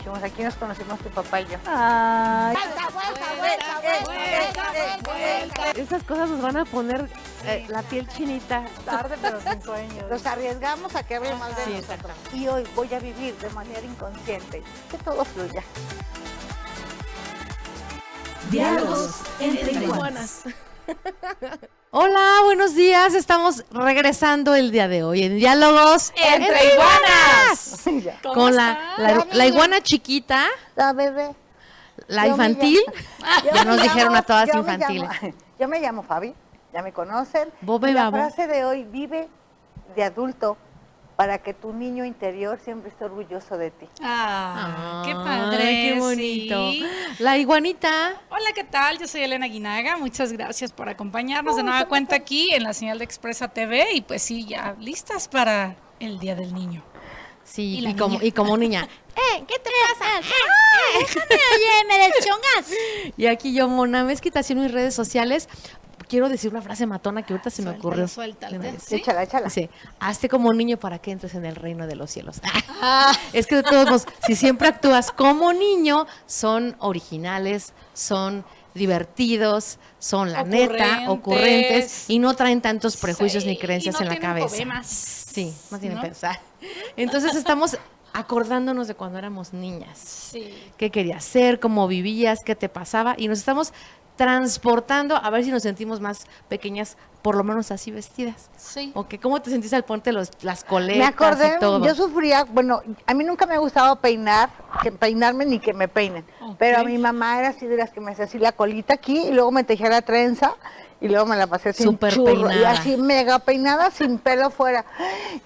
dijimos, aquí nos conocimos tu papá y yo. Ay, Esas cosas nos van a poner la piel chinita. tarde pero sin sueño. Nos arriesgamos a que hable mal de Sí, nosotros. exactamente. Y hoy voy a vivir de manera inconsciente, que todo fluya. Diálogos entre iguanas. Hola, buenos días. Estamos regresando el día de hoy en Diálogos Entre iguanas. Ya. ¿Cómo con están? la iguana chiquita, La bebé. la Yo infantil. Yo Ya nos me dijeron llamo- a todas yo me infantiles. Yo me llamo Fabi, ya me conocen. Bobe Y la babo. frase de hoy, vive de adulto para que tu niño interior siempre esté orgulloso de ti. Ah, qué Ay, padre. qué bonito. sí. La iguanita. Hola, ¿qué tal? Yo soy Elena Guinaga. Muchas gracias por acompañarnos de nueva cuenta aquí en la señal de Expresa TV. Y pues sí, ya listas para el Día del Niño. Sí, Y la y como niña. ¿Qué te pasa? Oye, me deschongas. Y aquí yo, Mona Mezquita, haciendo mis redes sociales. Quiero decir una frase matona que ahorita se me ocurrió. Suéltala. De una vez. ¿Sí? Échala, échala. Dice, hazte como niño para que entres en el reino de los cielos. Es que de todos modos, si siempre actúas como niño, son originales, son divertidos, son la neta, ocurrentes y no traen tantos prejuicios Sí, ni creencias y no en la tienen cabeza. problemas. Sí, no tienen ¿No? pensar. Entonces estamos acordándonos de cuando éramos niñas. Sí. ¿Qué querías hacer? ¿Cómo vivías? ¿Qué te pasaba? Y nos estamos transportando a ver si nos sentimos más pequeñas, por lo menos así vestidas. Sí. Ok, ¿cómo te sentís al ponerte las coletas Me acordé, y todo? yo sufría, bueno, a mí nunca me ha gustado peinarme ni que me peinen, Ok. pero a mi mamá era así de las que me hacía así la colita aquí y luego me tejía la trenza y luego me la pasé sin Súper churro y peinada. así mega peinada sin pelo fuera.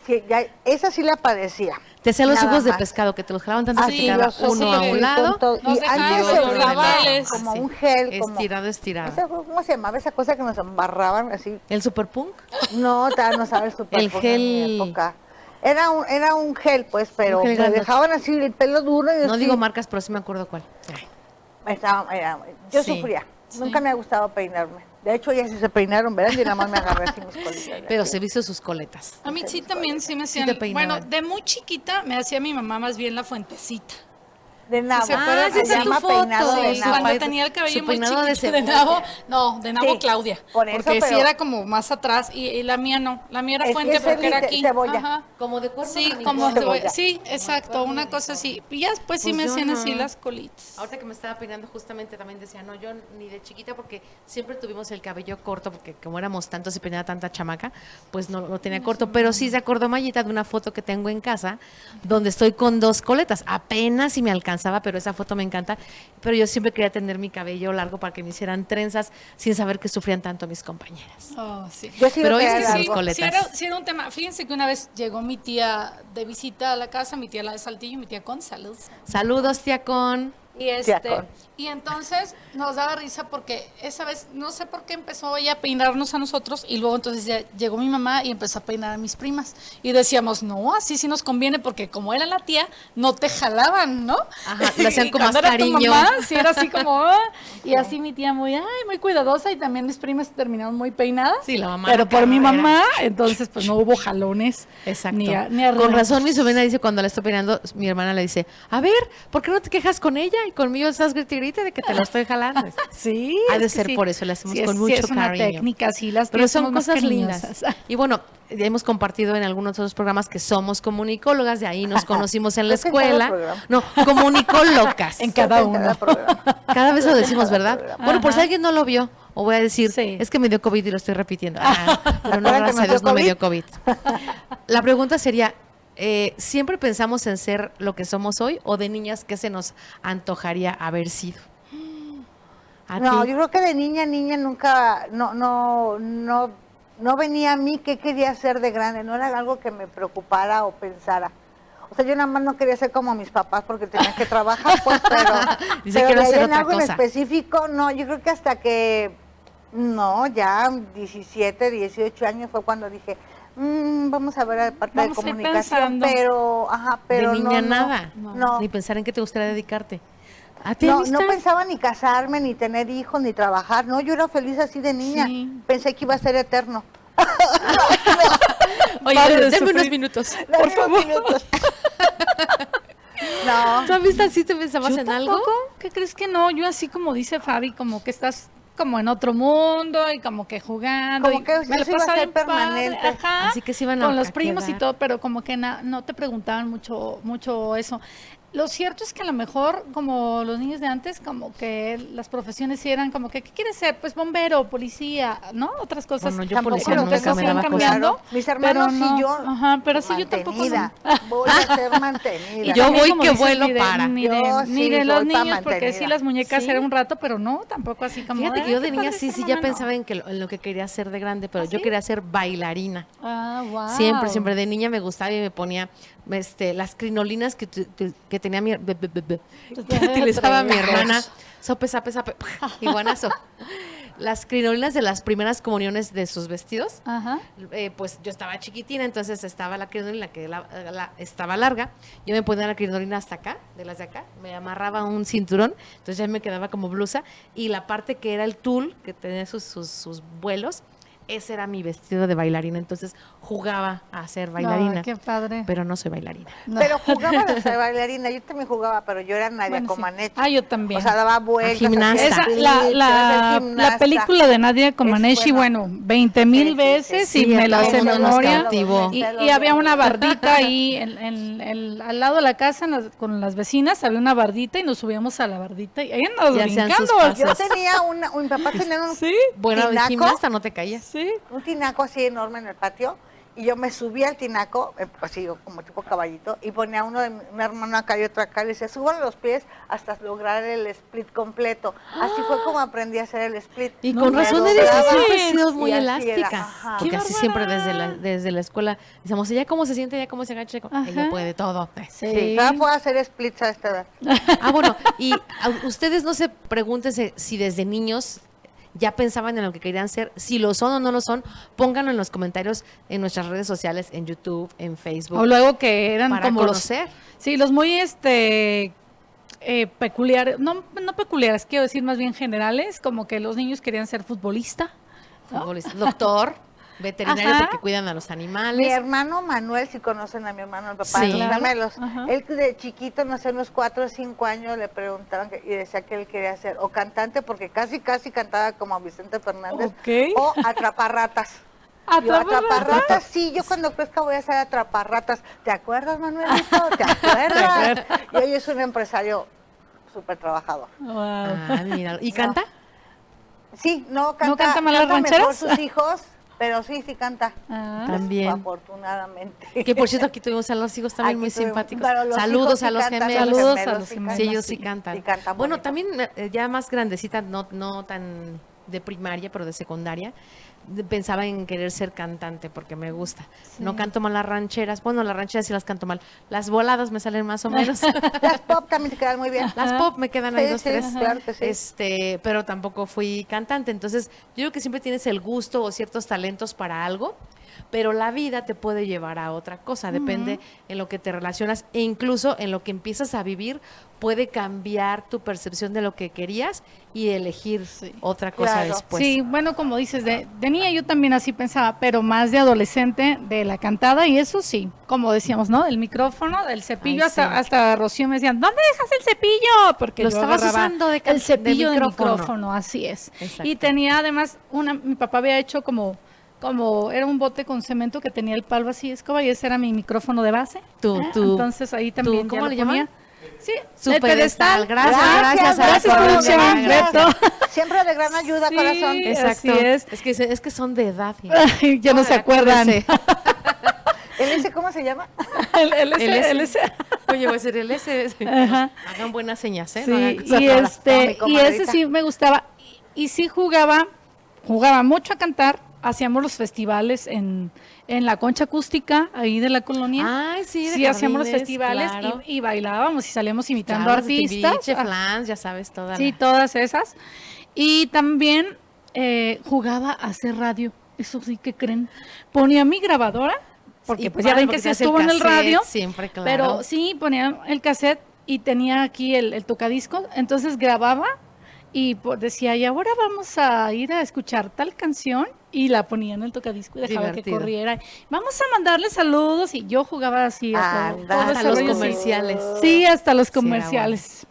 Sí, esa sí la padecía. Te hacían los Nada ojos de más. pescado que te los jalaban tanto que Sí, te quedaba los ojos uno a de- un lado, con todo. Nos Y dejaban antes y se otro en el usaba medio. como Sí. un gel, como, estirado. no sé cómo se llamaba esa cosa que nos embarraban así. ¿El super punk? No, no sabes super El Punk en mi gel. época. Era un gel, pues, pero Un gel me grandote. dejaban así el pelo duro y No así. digo marcas, pero sí me acuerdo cuál. Yo Sí. sufría. Sí. Nunca me ha gustado peinarme. De hecho, ellas sí se peinaron, ¿verdad? Y nada más me agarré así mis colitas. Pero se visto sus coletas. A mí sí también sí me Sí hacían. te peinaban. Bueno, de muy chiquita me hacía mi mamá más bien la fuentecita. De nabo. ¿Se acuerdan? Se Sí, sí, llama tu foto. peinado Sí, de su nabo. cuando pa- tenía el cabello su muy peinado de chiquito de cebolla. nabo. No, de nabo Sí, Claudia. por eso, porque sí pero- era como más atrás y la mía no. La mía era Es que fuente es porque era de aquí. cebolla. Ajá. Como de cuerno. Sí, ni como cuerno. cebolla. sí, exacto, una cosa así. Y ya después sí Pues me yo hacían no. así las colitas. Ahorita que me estaba peinando justamente también decía, no, yo ni de chiquita porque siempre tuvimos el cabello corto porque como éramos tantos y peinaba tanta chamaca, pues no lo tenía corto, pero sí se acordó Mayita de una foto que tengo en casa donde estoy con dos coletas, apenas si me alcanzaba, pero esa foto me encanta, pero yo siempre quería tener mi cabello largo para que me hicieran trenzas sin saber que sufrían tanto mis compañeras. Oh, sí. Yo sí Pero lo es quería que largo. sí, coletas. Sí era un tema. Fíjense que una vez llegó mi tía de visita a la casa, mi tía la de Saltillo, mi tía Con, salud. Saludos, tía Con. Y Tía Con. y entonces nos daba risa porque esa vez, no sé por qué empezó ella a peinarnos a nosotros y luego entonces ya llegó mi mamá y empezó a peinar a mis primas. Y decíamos, no, así sí nos conviene porque como era la tía, no te jalaban, ¿no? Ajá, le hacían Y con más cuando era tu cariño. mamá, sí era así como, y así mi tía muy, muy cuidadosa y también mis primas terminaron muy peinadas. Sí, la mamá Pero era por mi carrera. mamá, entonces pues no hubo jalones. Exacto. Ni Con arreglos. razón mi sobrina dice cuando la estoy peinando, mi hermana le dice, a ver, ¿por qué no te quejas con ella? Y conmigo estás grite y grite de que te lo estoy jalando. Sí. Ha de es que ser sí. por eso, le hacemos Sí, con sí, mucho es una cariño. técnica, sí, las Pero tías son somos más cosas lindas. cariñosas. Y bueno, ya hemos compartido en algunos otros programas que somos comunicólogas, de ahí nos conocimos en la Creo que en cada escuela. programa. No, comunicólogas. En cada En uno. programa. Cada vez lo decimos, Cada ¿verdad? programa. Bueno, por si Ajá. alguien no lo vio, o voy a decir, Sí. es que me dio COVID y lo estoy repitiendo. Pero no, Acuérdate, gracias a ¿me Dios dio no me dio COVID. La pregunta sería, ¿siempre pensamos en ser lo que somos hoy o de niñas qué se nos antojaría haber sido? ¿A No, ti? yo creo que de niña nunca, no venía a mí qué quería hacer de grande, no era algo que me preocupara o pensara. O sea, yo nada más no quería ser como mis papás porque tenía que trabajar, pues, pero, Dice, pero quiero de ahí hacer en otra algo en cosa. específico, no, yo creo que hasta que, no, ya 17, 18 años fue cuando dije, vamos a ver la parte Vamos de a ir comunicación, pensando. pero de niña no, nada. no. Ni pensar en qué te gustaría dedicarte. ¿A ti, No, amistad? no pensaba ni casarme, ni tener hijos, ni trabajar. No, yo era feliz así de niña. Sí. Pensé que iba a ser eterno. Oye, Pare de dame unos sufrir. minutos. Por favor. No. ¿Tú has visto así te pensabas Yo en algo? tampoco. ¿Qué crees que no? Yo así como dice Fabi, como que estás como en otro mundo y como que jugando. Como y que me la eso iba a pasaba ser bien padre, permanente. ajá, Así que se iban con a los primos y quedar. todo, pero como que no te preguntaban mucho eso. Lo cierto es que a lo mejor, como los niños de antes, como que las profesiones sí eran como que, ¿qué quieres ser? Pues bombero, policía, ¿no? Otras cosas. Bueno, yo Tampoco policía lo nunca tengo me bien daba cambiando, cosa. claro. Mis hermanos pero no, y yo. ajá, pero sí, yo tampoco mantenida. no. Voy a ser mantenida. Y Yo también, voy como que dices, vuelo ni de- para. Ni de, Yo ni sí de los voy pa' niños, porque sí, mantenida. las muñecas ¿Sí? era un rato, pero no, tampoco así como. Fíjate que "Ay, yo qué de niña padre sí ser ya mamá", no. pensaba en lo que quería ser de grande, pero ¿Ah, yo sí? quería ser bailarina. Ah, wow. Siempre de niña me gustaba y me ponía las crinolinas que tenía que utilizaba mi hermana. Sope, sape, iguanazo. Las crinolinas de las primeras comuniones de sus vestidos. Ajá. Pues yo estaba chiquitina, entonces estaba la crinolina que estaba larga. Yo me ponía la crinolina hasta acá, de las de acá, me amarraba un cinturón, entonces ya me quedaba como blusa. Y la parte que era el tul, que tenía sus vuelos, ese era mi vestido de bailarina. Entonces jugaba a ser bailarina, Ay, qué padre. pero no soy bailarina. No. Pero jugaba a ser bailarina, yo también jugaba, pero yo era Nadia Bueno, sí. Comaneci. Ah, yo también. O sea, daba vueltas. gimnasta. hacía Esa, split, la gimnasta. película de Nadia Comaneci, Es bueno, 20,000 Sí, sí, veces sí. y Sí, a me la todo sé de mundo nos memoria. cautivó. Y había una bardita ahí al lado de la casa con las vecinas, había una bardita y nos subíamos a la bardita y ahí andábamos Y hacían sus brincando. pasos. Yo tenía mi papá tenía un Sí, Bueno, de tinaco, gimnasta no te caías. sí. un tinaco así enorme en el patio, y yo me subía al tinaco, así como tipo caballito, y ponía un hermano acá y otro acá, y le decía, suban los pies hasta lograr el split completo. Así fue como aprendí a hacer el split. Y No con razón manches. eres doblaba, siempre has sido muy y así elástica. era, ajá. Porque ¡Qué así bárbara! siempre desde la escuela decíamos, ella cómo se siente, ella cómo se agacha, ella Ajá. puede todo. Sí, todavía puedo hacer splits a esta edad. Ah, bueno, y ustedes no se pregunten si desde niños ya pensaban en lo que querían ser, si lo son o no lo son, pónganlo en los comentarios en nuestras redes sociales, en YouTube, en Facebook. O luego que eran Para como conocer. los muy peculiares, no peculiares, quiero decir más bien generales, como que los niños querían ser futbolista. ¿no? Futbolista, doctor, veterinario Ajá. porque cuidan a los Mi animales. hermano Manuel, si conocen a mi hermano, el papá Sí. de los gemelos, Ajá. él de chiquito, no sé, unos 4 o 5 años, le preguntaban y decía que él quería ser o cantante, porque casi cantaba como Vicente Fernández, Ok. o atraparratas. Yo atraparratas, sí, yo cuando crezca voy a ser atraparratas. ¿Te acuerdas, Manuelito? ¿Te acuerdas? Y hoy es un empresario súper trabajador. Wow. Ah, mira. ¿Y canta? Sí, no ¿No canta mal las mejor rancheras? sus hijos, pero sí canta. Ah. También. Afortunadamente. Que por cierto, aquí tuvimos a los hijos también Aquí muy tuvimos- simpáticos. pero los Saludos hijos sí a los cantan, gemelos. Saludos a los sí gemelos. Sí, cantan. ellos sí cantan. Sí cantan Bueno, bonito. también ya más grandecita, no tan de primaria, pero de secundaria, pensaba en querer ser cantante porque me gusta. No canto mal las rancheras. Bueno, las rancheras sí las canto mal. Las voladas me salen más o menos. Las pop también te quedan muy bien. Las pop me quedan ahí Sí, dos, sí, tres. claro que sí. Pero tampoco fui cantante. Entonces, yo creo que siempre tienes el gusto o ciertos talentos para algo, pero la vida te puede llevar a otra cosa. Depende en lo que te relacionas e incluso en lo que empiezas a vivir puede cambiar tu percepción de lo que querías y elegir otra cosa Claro. después. Sí, bueno, como dices, de niña yo también así pensaba, pero más de adolescente, de la cantada, y eso sí, como decíamos, ¿no? Del micrófono, del cepillo, Ay, sí. hasta Rocío me decían, ¿dónde dejas el cepillo? Porque Lo yo estabas agarraba usando de el cepillo de micrófono. micrófono, así es. Exacto. Y tenía además, mi papá había hecho como era un bote con cemento que tenía el palo así, escoba, y ese era mi micrófono de base. Tú, Entonces ahí también ya ¿cómo lo le ponía. llaman? Sí, Su el pedestal. Gracias Gracias, producción, Beto. Siempre de gran ayuda, Sí. corazón. Así es. Es que son de edad. Ay, ya no se acuerdan. ¿El ese cómo se llama? El S. Oye, voy a ser el S. Ajá. Hagan buenas señas, ¿eh? Sí, No hagan cosas y raras. No, mi y ese comadrita. sí me gustaba. Y sí jugaba mucho a cantar. Hacíamos los festivales en la concha acústica, ahí de la colonia. Ay, sí, de Sí, hacíamos los jardines, festivales claro. y bailábamos y salíamos imitando Claro, artistas. Timbiriche, Ah, Flans, ya sabes, toda sí, la- todas esas. Y también jugaba a hacer radio. Eso sí que creen. Ponía mi grabadora, porque Y pues ya padre, ven porque que te se hace el estuvo en el cassette radio. siempre, claro. Pero sí, ponía el cassette y tenía aquí el tocadisco. Entonces grababa y decía, y ahora vamos a ir a escuchar tal canción. y la ponía en el tocadisco y dejaba que Divertido. corriera. Vamos a mandarle saludos y yo jugaba así todo hasta ese los rollo, sí. comerciales. Sí, hasta los Sí, era comerciales.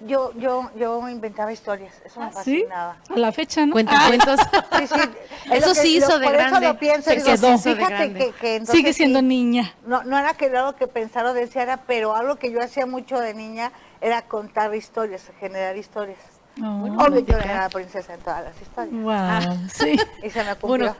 Yo inventaba historias, eso me ¿Sí? fascinaba. A la fecha, ¿no? Cuentacuentos. Sí, sí, es Eso lo que- sí hizo de por eso grande. lo pienso, Se digo, quedó. Hizo de fíjate grande. que entonces Sigue siendo sí, niña. no era que algo que pensar o deseara, pero algo que yo hacía mucho de niña era contar historias, generar historias. Oh, Obvio, yo era la princesa en todas las historias. wow, sí. Y se me cumplió. Bueno,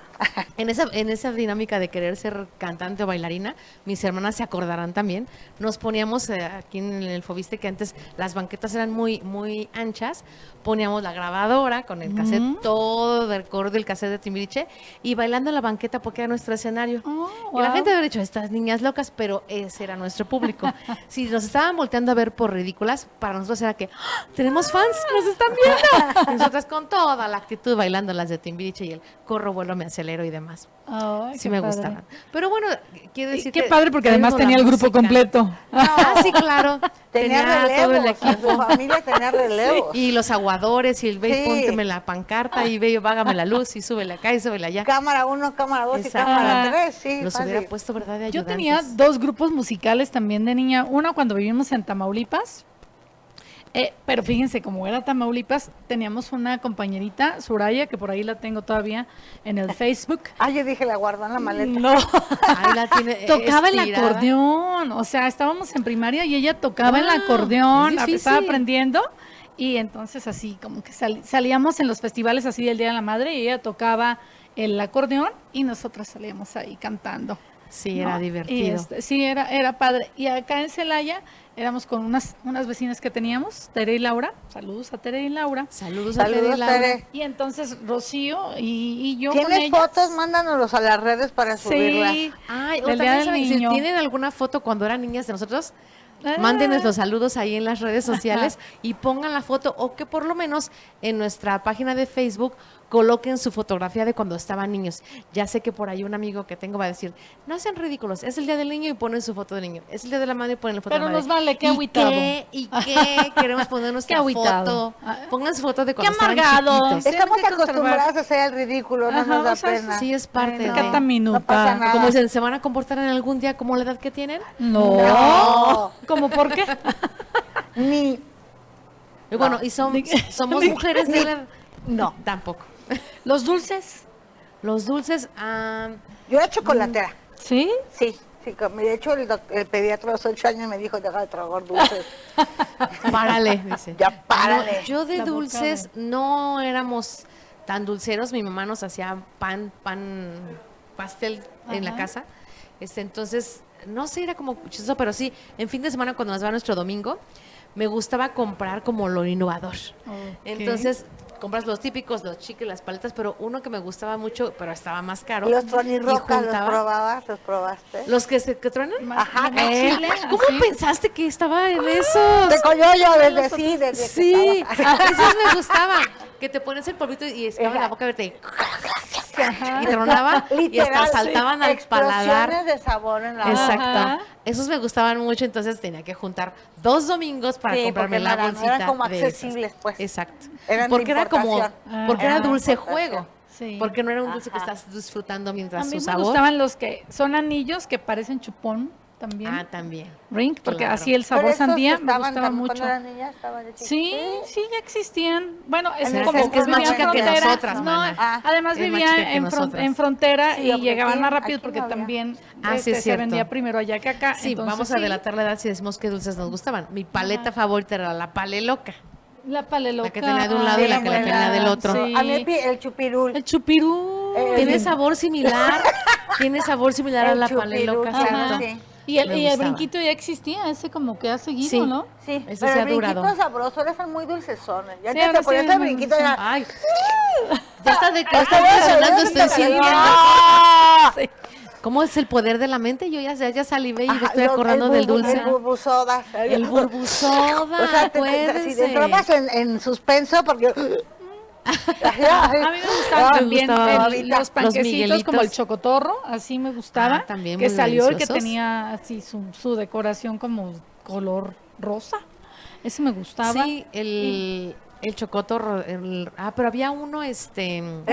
en esa dinámica de querer ser cantante o bailarina, mis hermanas se acordarán también, nos poníamos aquí en el Fobiste, que antes las banquetas eran muy anchas, poníamos la grabadora con el cassette, todo del coro del cassette de Timbiriche, y bailando en la banqueta porque era nuestro escenario. Oh, Y la wow. gente había dicho, estas niñas locas, pero ese era nuestro público. Si nos estaban volteando a ver por ridículas, para nosotros era que, ¡ah! Tenemos fans, nos están viendo. Y nosotras con toda la actitud bailando las de Timbiriche y el corro, vuelo, me acelero y demás. Ay, Sí qué me padre. gustaban. Pero bueno, quiero Y decir qué que padre porque también además con tenía la el grupo música. completo. Ah, sí, claro. Tenía todo el relevos, equipo. su familia tenía relevos. Y los aguadores y el ve, Sí. pónteme la pancarta y ve, vágame la luz y súbele acá y súbele allá. Cámara 1, cámara 2 y Exacto. cámara 3, sí, Los fácil. hubiera puesto, ¿verdad? De Yo ayudantes. tenía dos grupos musicales también de niña. Uno cuando vivimos en Tamaulipas. Pero fíjense, como era Tamaulipas, teníamos una compañerita, Soraya, que por ahí la tengo todavía en el Facebook. Ah, yo dije, la guardó en la maleta. No, Ahí la tiene tocaba el estirada. acordeón. O sea, estábamos en primaria y ella tocaba el Guau, acordeón, es difícil. estaba aprendiendo. Y entonces así, como que salíamos en los festivales así del Día de la Madre y ella tocaba el acordeón y nosotros salíamos ahí cantando. Sí, ¿no? era Y divertido. sí, era padre. Y acá en Celaya éramos con unas vecinas que teníamos, Tere y Laura. Saludos a Tere y Laura. Saludos, a Tere y Saludos, Laura. Tere. Y entonces Rocío y yo con ¿Tienes ellas. fotos? Mándanos a las redes para subirlas. Sí. Ay, o Del Día también del saben, si Niño. tienen alguna foto cuando eran niñas de nosotros, Ah. mándenos los saludos ahí en las redes sociales y pongan la foto o que por lo menos en nuestra página de Facebook coloquen su fotografía de cuando estaban niños. Ya sé que por ahí un amigo que tengo va a decir, no sean ridículos, es el día del niño y ponen su foto de niño, es el día de la madre y ponen la foto Pero de la madre. nos vale, qué ¿Y agüitado. qué? ¿Y qué? Queremos poner nuestra agüitado. foto. Pongan su foto de cuando Qué estaban amargado. chiquitos. Estamos Tenemos que conservar. acostumbradas a hacer el ridículo, no Ajá, nos da o sea, pena. Sí, es parte de... Cata minuta. No pasa nada. Como dicen, ¿se van a comportar en algún día como la edad que tienen? No. No. ¿Cómo por qué? Ni, Y bueno, y somos mujeres de la edad. no. Tampoco. ¿Los dulces? Los dulces, Yo era chocolatera. ¿Sí? Sí, sí. De hecho, el pediatra a los 8 años me dijo, deja de tragar dulces. párale, dice. Ya párale. No, yo de La boca dulces no éramos tan dulceros. Mi mamá nos hacía pastel en la Ajá. casa. Entonces, no sé, era como chistoso, pero sí, en fin de semana cuando nos va nuestro domingo, me gustaba comprar como lo innovador. Entonces, compras los típicos, los chicles, las paletas, pero uno que me gustaba mucho, pero estaba más caro. Los Tony y Roca, ¿los juntaba- probabas? ¿Los probaste? ¿Los que truenan? Ajá, Chile, ¿Cómo así. pensaste que estaba en esos? Te coñó yo desde sí, desde Sí, que estaba. esos me gustaban. Que te pones el polvito y escabas la boca a verte y tronaba y hasta Literal, saltaban sí, al paladar. explosiones de sabor en la Exacto. Ajá. Esos me gustaban mucho, entonces tenía que juntar 2 domingos para Sí, comprarme porque la no eran- bolsita. eran como de esas. accesibles, pues. Exacto. Eran de porque era como, importación. porque era Eran de dulce importación. juego. Sí. Porque no era un dulce que Ajá. estás disfrutando A mientras mí su me sabor. gustaban los que son anillos que parecen chupón también. Ah, también. Ring, porque claro. así el Pero sabor esos sandía que me estaban gustaba cuando mucho. era niña, estaban de chiquitos. Sí, sí, ya existían. Bueno, es En el como centro es más vivía en chica que frontera. nosotras, No, mana. Ah, además es más vivía chica que en, nosotras. en frontera Sí, y porque llegaban aquí- más rápido aquí porque no había. también Ah, sí, es se cierto. vendía primero allá que acá. Sí, entonces, vamos a sí. delatar la edad si decimos qué dulces nos gustaban. Mi paleta favorita era la pale loca. La paleloca. La que tenía de un lado y la que la tenía del otro. Sí. A mí el chupirul. El chupirú. Tiene sabor similar. Tiene sabor similar a El la chupirul, pale loca, ajá. ¿cierto? Sí. Y el, Me y el gustaba. brinquito ya existía, ese como que ha seguido, Sí. ¿no? Sí, Ese pero sí ha el brinquito durado. sabroso, eran son muy dulcesones. Ya Sí, te ahora ponías sí el es muy brinquito dulce. ya. Ay. Ya está de que está Ay, funcionando, ay, estoy ay, sintiendo. ¡Ah! ¿Cómo es el poder de la mente? Yo ya salivé y me Ajá, estoy acordando el del burbu- dulce. El burbusoda. El burbusoda, O sea, si acuérdense. entrabas en suspenso porque... A mí me gustaban Ah, también gustaba. los panquecitos Miguelitos. como el chocotorro, así me gustaba. Ah, también que muy salió y que deliciosos. tenía así su decoración como color rosa. Ese me gustaba. Sí, El chocotorro, pero había uno, Era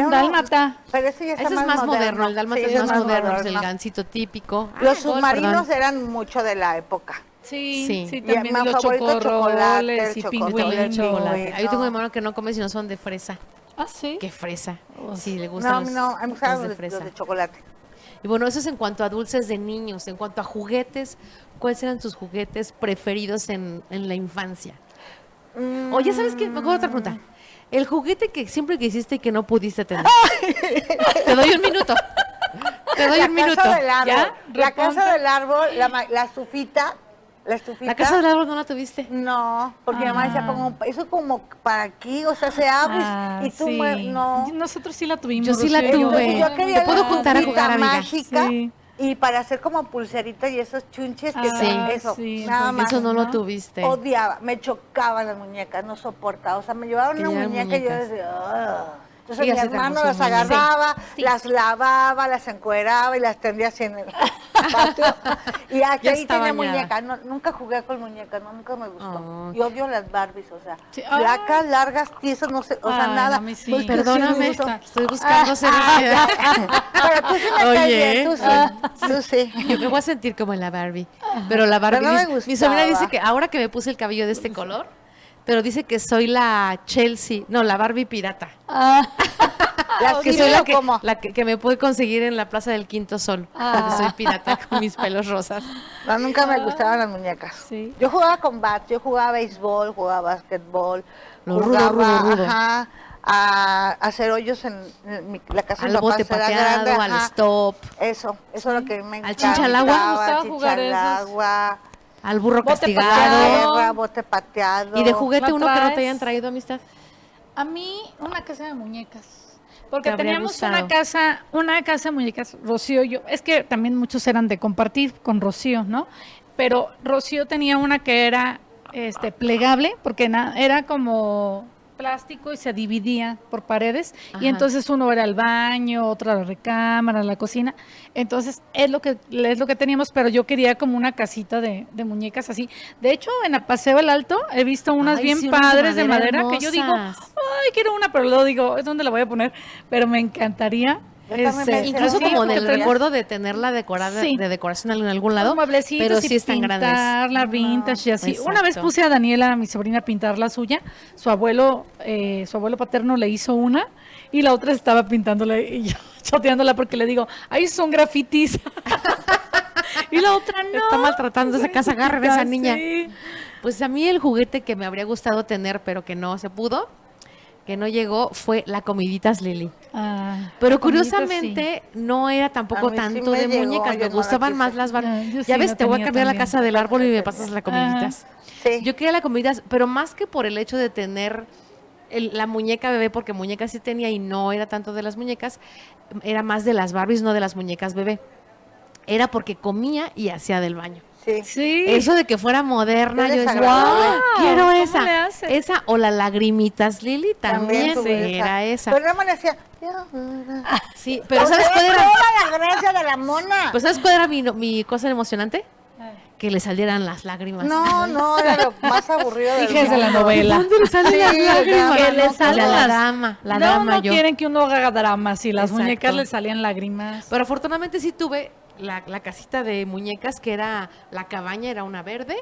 Un dálmata. Pero ese ya está ese es más moderno, el dálmata Sí, es más moderno, es el moderno. gansito típico. Los Gol, submarinos perdón. eran mucho de la época. Sí, Sí. sí, Y también mi los favorito, chocorroles chocolate, y el Yo también Bueno, chocolate. bueno. Ahí tengo un hermano que no come sino son de fresa. Ah, sí. ¿Qué fresa? Sí, le No, gustan no, a mí me gustaban los de los fresa. de chocolate. Y bueno, eso es en cuanto a dulces de niños. En cuanto a juguetes, ¿cuáles eran sus juguetes preferidos en la infancia? Oye, ¿sabes qué? Me acuerdo de otra pregunta. El juguete que siempre quisiste y que no pudiste tener. Te doy un minuto. Te doy La un minuto. casa del árbol. ¿Ya? La Reponte. casa del árbol, la estufita. La estufita. ¿La casa del árbol no la tuviste? No, porque mi mamá decía, Ah. eso como para aquí, o sea, se abre y tú sí. no. Nosotros sí la tuvimos. Yo sí la Rocío y yo. tuve. Entonces yo quería Te puedo la juntar a estufita jugar, amiga. mágica Sí. y para hacer como pulseritas y esos chunches que Sí. eso, Sí, nada el más. Eso no lo ¿no? tuviste. Odiaba, me chocaban las muñecas, no soportaba. O sea, me llevaban una Querían muñeca y yo muñecas. decía, "Ugh". Entonces Sí, mi así hermano tenemos las un muñeco. agarraba, las lavaba, las encueraba y las tendía así en el patio. Y aquí Ya ahí está tenía bañada. muñecas. No, nunca jugué con muñecas, no, nunca me gustó. Oh. Y odio las Barbies, o sea, Sí, flacas, largas, tiesas, no sé, o sea, Ay, nada. a mí sí. Pues que sí me Perdóname, gustó. estoy buscando ser unida. Pero tú sí me caes Oye. bien, tú sí. Yo me voy a sentir como en la Barbie. Pero la Barbie. Pero no me mi sobrina gustaba. dice que ahora que me puse el cabello de este color, pero dice que soy la Chelsea, no, la Barbie pirata. Las Que que soy soy la que me pude conseguir en la Plaza del Quinto Sol. Porque soy pirata con mis pelos rosas. No, nunca me gustaban las muñecas. Sí. Yo jugaba con bats, yo jugaba béisbol, jugaba básquetbol, Lo jugaba, rudo. ajá, a hacer hoyos en la casa de Al mi papá, bote era pateado, grande, al ajá. stop, Eso es lo que me Al encantaba. chinchalagua. Me gustaba jugar esos. Chinchalagua, al burro Bote castigado. pateado. guerra, bote pateado. Y de juguete ¿La uno que no traes? te hayan traído, amistad. A mí, una casa de muñecas. Te Porque habría teníamos gustado. una casa de muñecas, Rocío y yo. Es que también muchos eran de compartir con Rocío, ¿no? Pero Rocío tenía una que era plegable, porque era como plástico y se dividía por paredes. Ajá. Y entonces uno era el baño, otro la recámara, la cocina. Entonces es lo que teníamos, pero yo quería como una casita de muñecas así. De hecho, en el Paseo del Alto he visto unas Ay, bien sí, unas de padres de madera madera que yo digo, hermosas. ay, quiero una, pero luego digo, ¿es dónde la voy a poner? Pero me encantaría. Yo también pensé, Incluso Sí, como en porque el traías recuerdo de tenerla decorada Sí. de decoración en algún lado, los mueblecitos pero y sí están grandes. pintarla vintage y así. exacto. Una vez puse a Daniela, mi sobrina, a pintar la suya. Su abuelo paterno le hizo una y la otra estaba pintándola y yo choteándola porque le digo, ahí son grafitis. Y la otra no. Está maltratando esa casa, agarren a esa niña. Sí. Pues a mí el juguete que me habría gustado tener, pero que no se pudo, que no llegó, fue la comiditas Lili. Ah, Pero la comidita, curiosamente no era tampoco A mí sí tanto me de llegó, muñecas, yo me no la gustaban quise. más las Ya, Barbies. yo Ya sí ves, la te voy a tenía cambiar la también. casa del árbol y me pasas la comiditas. Sí. Yo quería la comiditas, pero más que por el hecho de tener la muñeca bebé, porque muñecas sí tenía y no era tanto de las muñecas, era más de las Barbies, no de las muñecas bebé. Era porque comía y hacía del baño. Sí. Sí. Eso de que fuera moderna, Qué yo decía, desagradable. "Wow, quiero ¿Cómo esa". le haces? Esa o la lagrimitas Lili también tuve era esa. Pero nada más decía, Sí, pero ¿sabes cuál era? Toda la gracia de la mona. Pues ¿sabes cuál era mi cosa emocionante? Que le salieran las lágrimas. No, era lo más aburrido del Hijas de la mundo. novela. ¿Dónde le salen Sí, las lágrimas? que le No, salen la las- dama, la no, dama no yo. quieren que uno haga dramas y las Exacto. muñecas le salían lágrimas. Pero afortunadamente sí tuve la casita de muñecas que era, la cabaña era una verde.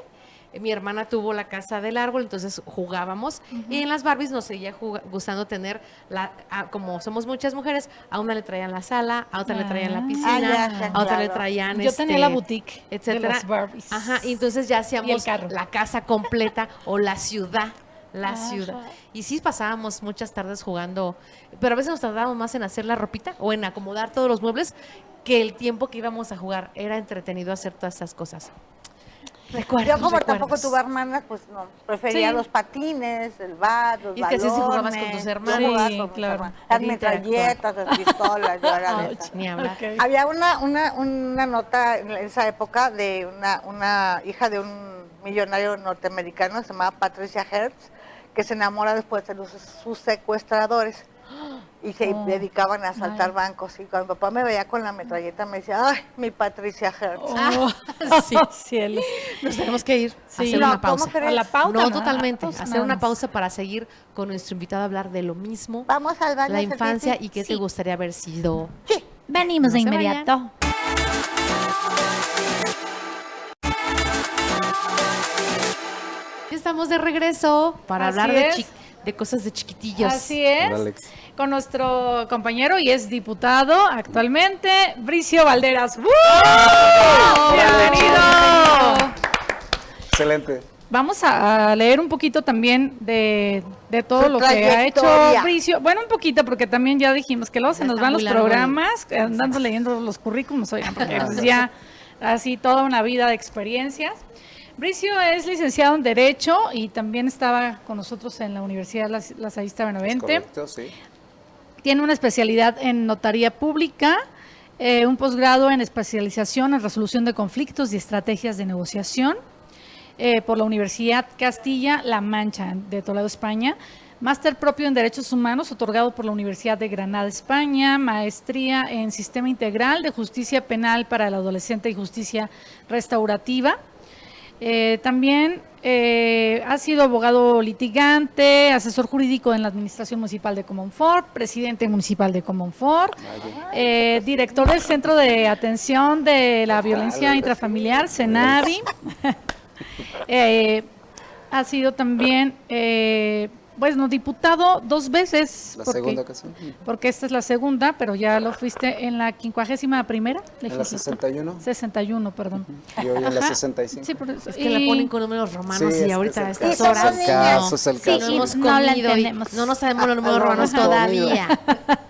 Mi hermana tuvo la casa del árbol, entonces jugábamos. Y en las Barbies nos seguía gustando tener, como somos muchas mujeres, a una le traían la sala, a otra le traían la piscina, ya, a otra le claro. traían Yo tenía la boutique de etcétera. las Barbies. Ajá, y entonces ya hacíamos carro. la casa completa o la ciudad. La ciudad. Y sí pasábamos muchas tardes jugando, pero a veces nos tardábamos más en hacer la ropita o en acomodar todos los muebles que el tiempo que íbamos a jugar. Era entretenido hacer todas estas cosas. Recuerdos, Yo como recuerdos. tampoco tuve hermanas, pues no, prefería Sí. los patines, el bat, los Y es que así sí jugabas balones. con tus Yo hermanos. jugaba Sí, con mis claro. hermanas. Las Quería interactuar. metralletas, las pistolas, yo era de esas. Ni hablar. Ok. Había una nota en esa época de una hija de un millonario norteamericano que se llamaba Patricia Hertz, que se enamora después de sus secuestradores. y se dedicaban a asaltar bancos. Y cuando mi papá me veía con la metralleta me decía, ay, mi Patricia Hertz. Oh, Sí. cielo. Nos tenemos que ir a Sí. hacer No, una pausa. ¿cómo crees? A la pausa. No, ¿no? totalmente. A la pausa Hacer nada una más. pausa para seguir con nuestro invitado a hablar de lo mismo, Vamos al baño. la a hacer infancia pipí. y qué te Sí. gustaría haber sido. Sí. Venimos No de se inmediato. Ya estamos de regreso para Así hablar es. de cosas de chiquitillos. Así es. Hola, Alex. Con nuestro compañero y es diputado actualmente, Bricio Valderas. ¡Woo! ¡Bienvenido! Excelente. Vamos a leer un poquito también de todo Su lo que ha hecho trayectoria. Bricio. Bueno, un poquito, porque también ya dijimos que luego se Ya nos está van muy los largo programas, andando leyendo los currículums, oigan, porque pues ya así toda una vida de experiencias. Bricio es licenciado en Derecho y también estaba con nosotros en la Universidad Lasalista ¿Es Benavente. correcto? Sí. Tiene una especialidad en notaría pública, un posgrado en especialización en resolución de conflictos y estrategias de negociación por la Universidad Castilla-La Mancha de Toledo, España. Máster propio en Derechos Humanos otorgado por la Universidad de Granada, España. Maestría en Sistema Integral de Justicia Penal para el Adolescente y Justicia Restaurativa. También ha sido abogado litigante, asesor jurídico en la Administración Municipal de Comonfort, presidente municipal de Comonfort, director del Centro de Atención de la Violencia Intrafamiliar, CENAVI. Ha sido también, bueno, diputado 2 veces. La segunda ocasión. Porque esta es la segunda, pero ya lo fuiste en la 51ª En la 61 61, perdón. y hoy en la Ajá. 65. Sí, por eso. Es que la ponen con números romanos Sí, y es ahorita a que es el estas caso, horas es el caso, es el Sí, no caso. hemos no la comido y entendemos. no nos sabemos los números No romanos hemos comido. todavía.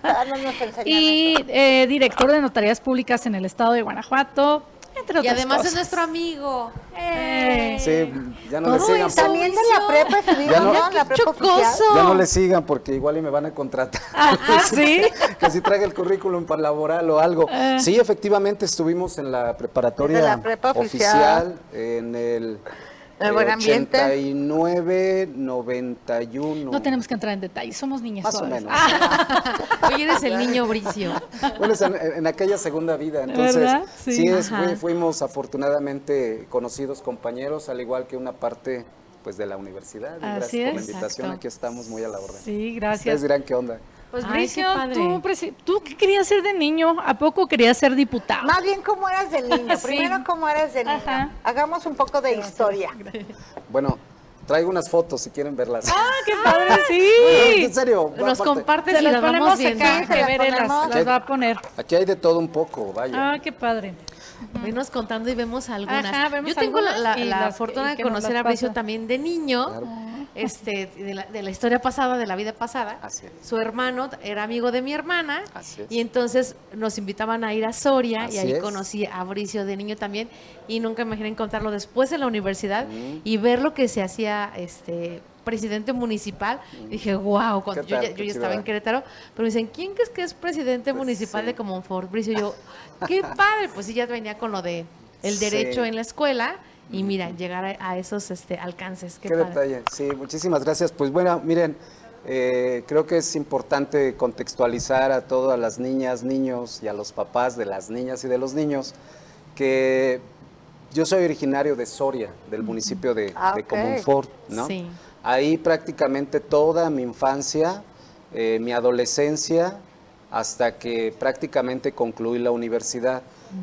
Ah, no nos enseñan Y eso. director de notarías públicas en el estado de Guanajuato, entre Y otras además cosas. es nuestro amigo. Sí, ya no le Todo sigan. eso. También de la prepa estuvimos, Ya no- ¿no? La prepa oficial. chocoso. Ya no le sigan porque igual y me van a contratar. ¿Sí? Que si traiga el currículum para laboral o algo. Sí, efectivamente estuvimos en la preparatoria Desde la prepa oficial en el El buen ambiente. 89, 91. No tenemos que entrar en detalles, somos niñas Más o suaves. menos. Hoy eres el niño Bricio. Bueno, es en aquella segunda vida, entonces ¿Verdad? Sí. sí, Ajá. fuimos afortunadamente conocidos compañeros, al igual que una parte pues de la universidad. Y Así gracias por la es. invitación, Exacto. aquí estamos muy a la orden. Sí, Ustedes gracias. dirán qué onda. Pues Ay, Bricio, qué padre. ¿tú qué querías ser de niño? ¿A poco querías ser diputado? Más bien, ¿cómo eras de niño? Sí. Primero, ¿cómo eras de niño? Ajá. Hagamos un poco de historia. Bueno, traigo unas fotos si quieren verlas. ¡Ah, qué padre! Sí. En serio, Nos aparte, compartes Se y las las vamos ponemos viendo. acá, Sí, se que las Bere ponemos. las va a poner. aquí hay de todo un poco, vaya. Ah, qué padre. Venos contando y vemos algunas. Ajá, vemos Yo tengo la algunas y las- fortuna y de que nos conocer las a Bricio pasa. también de niño, Claro. de la historia pasada, de la vida pasada. Así es. Su hermano era amigo de mi hermana Así es. y entonces nos invitaban a ir a Soria y Así ahí es. conocí a Bricio de niño también y nunca me imaginé encontrarlo después en la universidad Mm. y ver lo que se hacía presidente municipal. Dije, wow, cuando ¿Qué yo tal? ya, yo Qué ya chido, estaba en ¿eh? Querétaro, pero me dicen, ¿quién crees que es presidente Pues, municipal sí. de Comonfort? Bricio, yo, qué padre, pues sí, ya venía con lo de el Sí. derecho en la escuela y mira, llegar a esos alcances, qué, Qué padre. detalle. Sí, muchísimas gracias. Pues bueno, miren, creo que es importante contextualizar a todas las niñas, niños y a los papás de las niñas y de los niños que yo soy originario de Soria, del municipio de Ok. Comonfort, ¿no? Sí. Ahí prácticamente toda mi infancia, mi adolescencia, hasta que prácticamente concluí la universidad.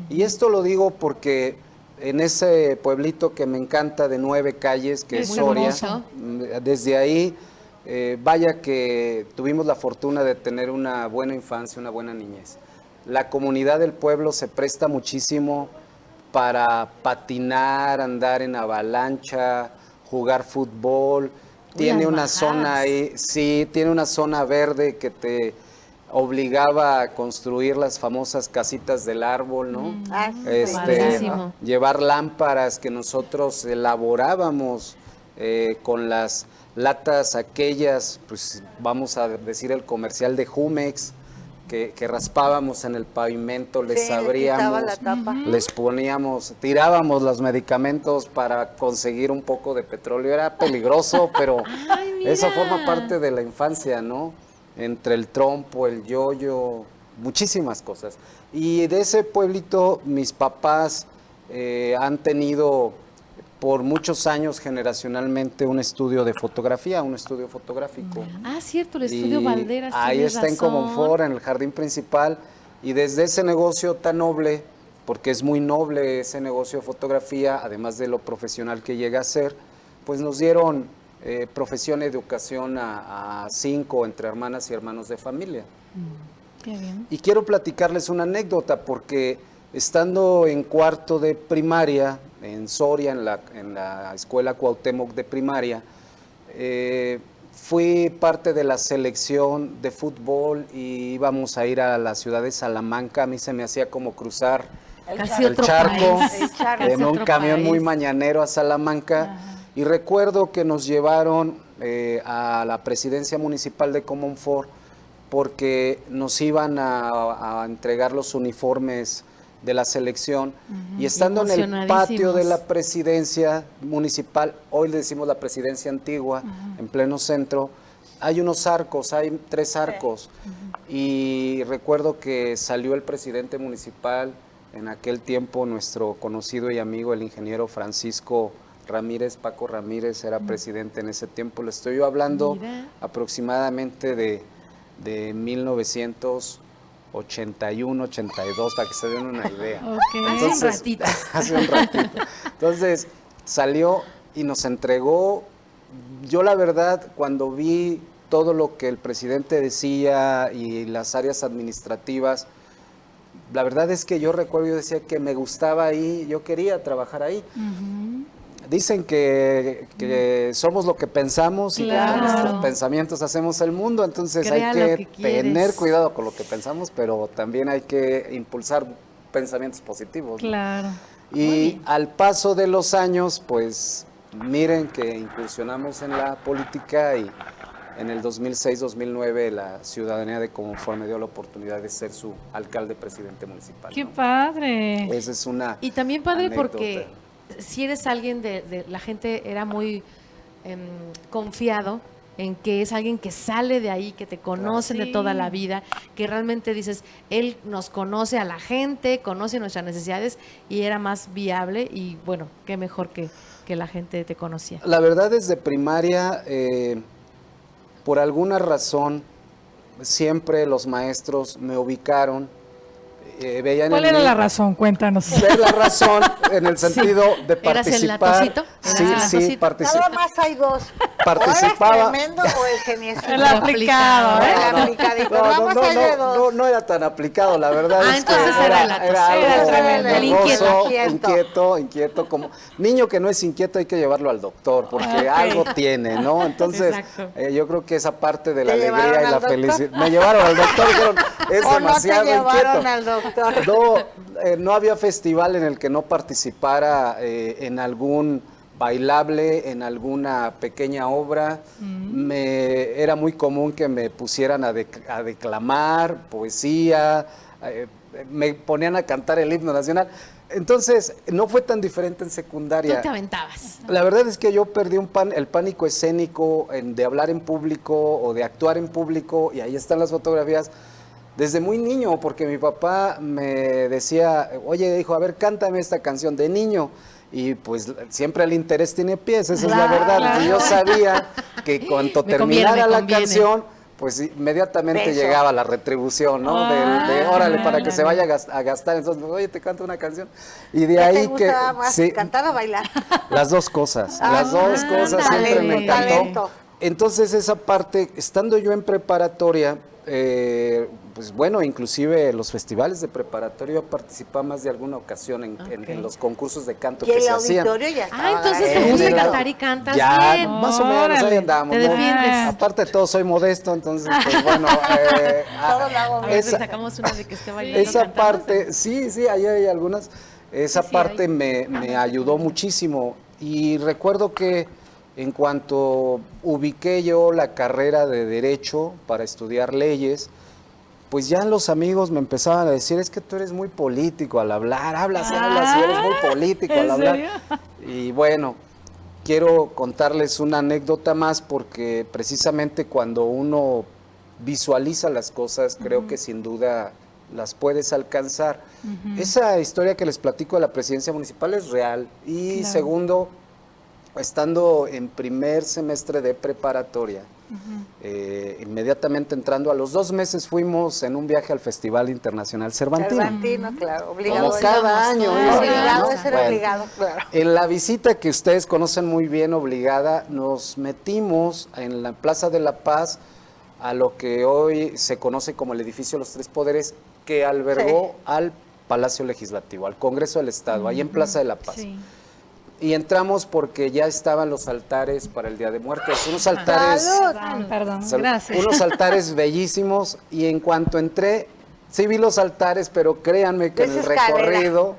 Y esto lo digo porque en ese pueblito que me encanta de 9 calles, que es Muy Soria, hermoso. desde ahí, vaya que tuvimos la fortuna de tener una buena infancia, una buena niñez. La comunidad del pueblo se presta muchísimo para patinar, andar en avalancha, jugar fútbol. Tiene las una bajadas. zona ahí, sí, tiene una zona verde que te obligaba a construir las famosas casitas del árbol, ¿no? Ah, sí. Padrísimo. Llevar lámparas que nosotros elaborábamos con las latas aquellas, pues vamos a decir el comercial de Jumex, que raspábamos en el pavimento, les Sí, le abríamos, quitaba la tapa. les poníamos, tirábamos los medicamentos para conseguir un poco de petróleo. Era peligroso, pero Ay, mira. eso forma parte de la infancia, ¿no? entre el trompo, el yoyo, muchísimas cosas. Y de ese pueblito mis papás han tenido por muchos años generacionalmente un estudio de fotografía, un estudio fotográfico. Ah, cierto, el estudio Y Valderas. ahí tienes está en razón. Comonfort, en el jardín principal, y desde ese negocio tan noble, porque es muy noble ese negocio de fotografía, además de lo profesional que llega a ser, pues nos dieron profesión y educación a 5 entre hermanas y hermanos de familia. Qué bien. Y quiero platicarles una anécdota, porque estando en cuarto de primaria, en Soria, en la escuela Cuauhtémoc de primaria, fui parte de la selección de fútbol y íbamos a ir a la ciudad de Salamanca. A mí se me hacía como cruzar Casi el otro charco país. El charco. en Casi un otro camión país. muy mañanero a Salamanca. Y recuerdo que nos llevaron a la presidencia municipal de Comonfort porque nos iban a entregar los uniformes de la selección, y estando en el patio de la presidencia municipal, hoy le decimos la presidencia antigua, en pleno centro, hay unos arcos, hay 3 arcos, y recuerdo que salió el presidente municipal, en aquel tiempo nuestro conocido y amigo el ingeniero Francisco Ramírez, Paco Ramírez era presidente en ese tiempo, le estoy yo hablando aproximadamente de 1981, 82, para que se den una idea. Hace un ratito. Hace un ratito. Entonces, salió y nos entregó. Yo la verdad, cuando vi todo lo que el presidente decía y las áreas administrativas, la verdad es que yo recuerdo, yo decía que me gustaba ahí, yo quería trabajar ahí. Dicen que somos lo que pensamos y que con nuestros pensamientos hacemos el mundo, entonces Crea hay lo que que quieres. tener cuidado con lo que pensamos, pero también hay que impulsar pensamientos positivos, ¿no? Claro. Y al paso de los años, pues miren que incursionamos en la política, y en el 2006-2009 la ciudadanía de Comonfort me dio la oportunidad de ser su alcalde presidente municipal. Qué ¿no? padre. Esa es una Y también padre anécdota. porque si eres alguien la gente era muy confiado en que es alguien que sale de ahí, que te conocen de toda la vida, que realmente dices, él nos conoce a la gente, conoce nuestras necesidades y era más viable y bueno, qué mejor que la gente te conocía. La verdad, desde primaria, por alguna razón, siempre los maestros me ubicaron, veían ¿Cuál en era mí- la razón? Cuéntanos. Ver la razón en el sentido de ¿Eras el participar. latosito? Sí, ¿Eras el sí, latosito? Nada más hay 2. Participaba. O eres tremendo o el geniecito. El aplicado, ¿eh? El aplicadito. Nada más hay de 2. no era tan aplicado, la verdad. Ah, es que entonces era el era latosito. algo Era tremendo, el vergonzoso, inquieto, como niño que no es inquieto hay que llevarlo al doctor porque algo tiene, ¿no? Entonces, Exacto. yo creo que esa parte de la ¿Te alegría llevaron y al la doctor? felicidad. Me llevaron al doctor, dijeron, es O no te demasiado llevaron inquieto. al doctor. No había festival en el que no participara en algún bailable, en alguna pequeña obra. Era muy común que me pusieran a declamar poesía, me ponían a cantar el himno nacional. Entonces, no fue tan diferente en Tú secundaria. te aventabas. La verdad es que yo perdí el pánico escénico de hablar en público o de actuar en público, y ahí están las fotografías, desde muy niño, porque mi papá me decía, oye, hijo, a ver, cántame esta canción de niño. Y pues siempre el interés tiene pies, esa es la verdad. claro. Y yo sabía que cuando Me conviene, terminara me la conviene. canción, pues inmediatamente Beso. llegaba la retribución, ¿no? De órale, para que se vaya a gastar. Entonces, oye, te canto una canción. Y de ¿Qué ahí te que... gustaba más, sí, cantar o bailar? las dos cosas, las dos cosas ándale, siempre me encantó. talento. Entonces esa parte, estando yo en preparatoria, pues bueno, inclusive los festivales de preparatoria yo participaba más de alguna ocasión en los concursos de canto Y que el se hacían. auditorio ya estaba. Ah, entonces te grande. gusta En el- cantar y cantas Ya, bien. más o menos, ahí Órale, andamos. te ¿no? defiendes. Aparte de todo, soy modesto, entonces, pues bueno. Todo lo hago A bien. ver, esa- sacamos una de que esté bailando. esa cantando. parte, sí, ahí hay algunas. Esa Sí, sí, parte hay. me ayudó muchísimo. Y recuerdo que en cuanto ubiqué yo la carrera de Derecho para estudiar leyes, pues ya los amigos me empezaban a decir, es que tú eres muy político al hablar, hablas y eres muy político al ¿en hablar. serio? Y bueno, quiero contarles una anécdota más porque precisamente cuando uno visualiza las cosas, creo que sin duda las puedes alcanzar. Esa historia que les platico de la presidencia municipal es real. Y segundo, estando en primer semestre de preparatoria, inmediatamente entrando a los 2 meses fuimos en un viaje al Festival Internacional Cervantino. Cervantino, claro, obligado. Como cada año. Obligado ¿no? es ser Bueno, obligado, claro. en la visita que ustedes conocen muy bien, obligada, nos metimos en la Plaza de la Paz a lo que hoy se conoce como el edificio de los Tres Poderes, que albergó al Palacio Legislativo, al Congreso del Estado, ahí en Plaza de la Paz. Sí. Y entramos porque ya estaban los altares para el Día de Muertos, unos altares, Perdón, gracias. unos altares bellísimos, y en cuanto entré, sí vi los altares, pero créanme que en el Esa escalera. recorrido,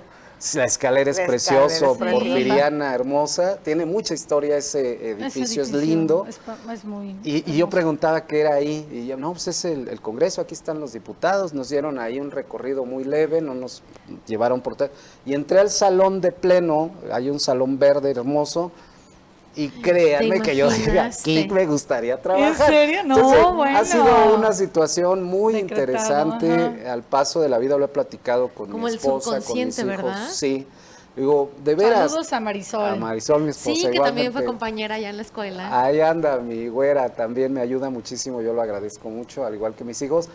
la escalera es La precioso, escalera es preciosa. porfiriana, hermosa, tiene mucha historia ese edificio, es lindo. Es muy Y yo preguntaba qué era ahí, y yo, no, pues es el Congreso, aquí están los diputados, nos dieron ahí un recorrido muy leve, no nos llevaron por... Y entré al salón de pleno, hay un salón verde hermoso, y créanme que yo dije, aquí imaginaste? me gustaría trabajar. ¿En serio? No, Entonces, bueno. ha sido una situación muy Decretado, interesante, al paso de la vida lo he platicado con Como mi el esposa, con mis subconsciente, hijos. ¿verdad? Sí, digo, de veras. Saludos a Marisol. A Marisol, mi esposa. Sí, que también fue igualmente. compañera allá en la escuela. Ahí anda, mi güera también me ayuda muchísimo, yo lo agradezco mucho, al igual que mis hijos.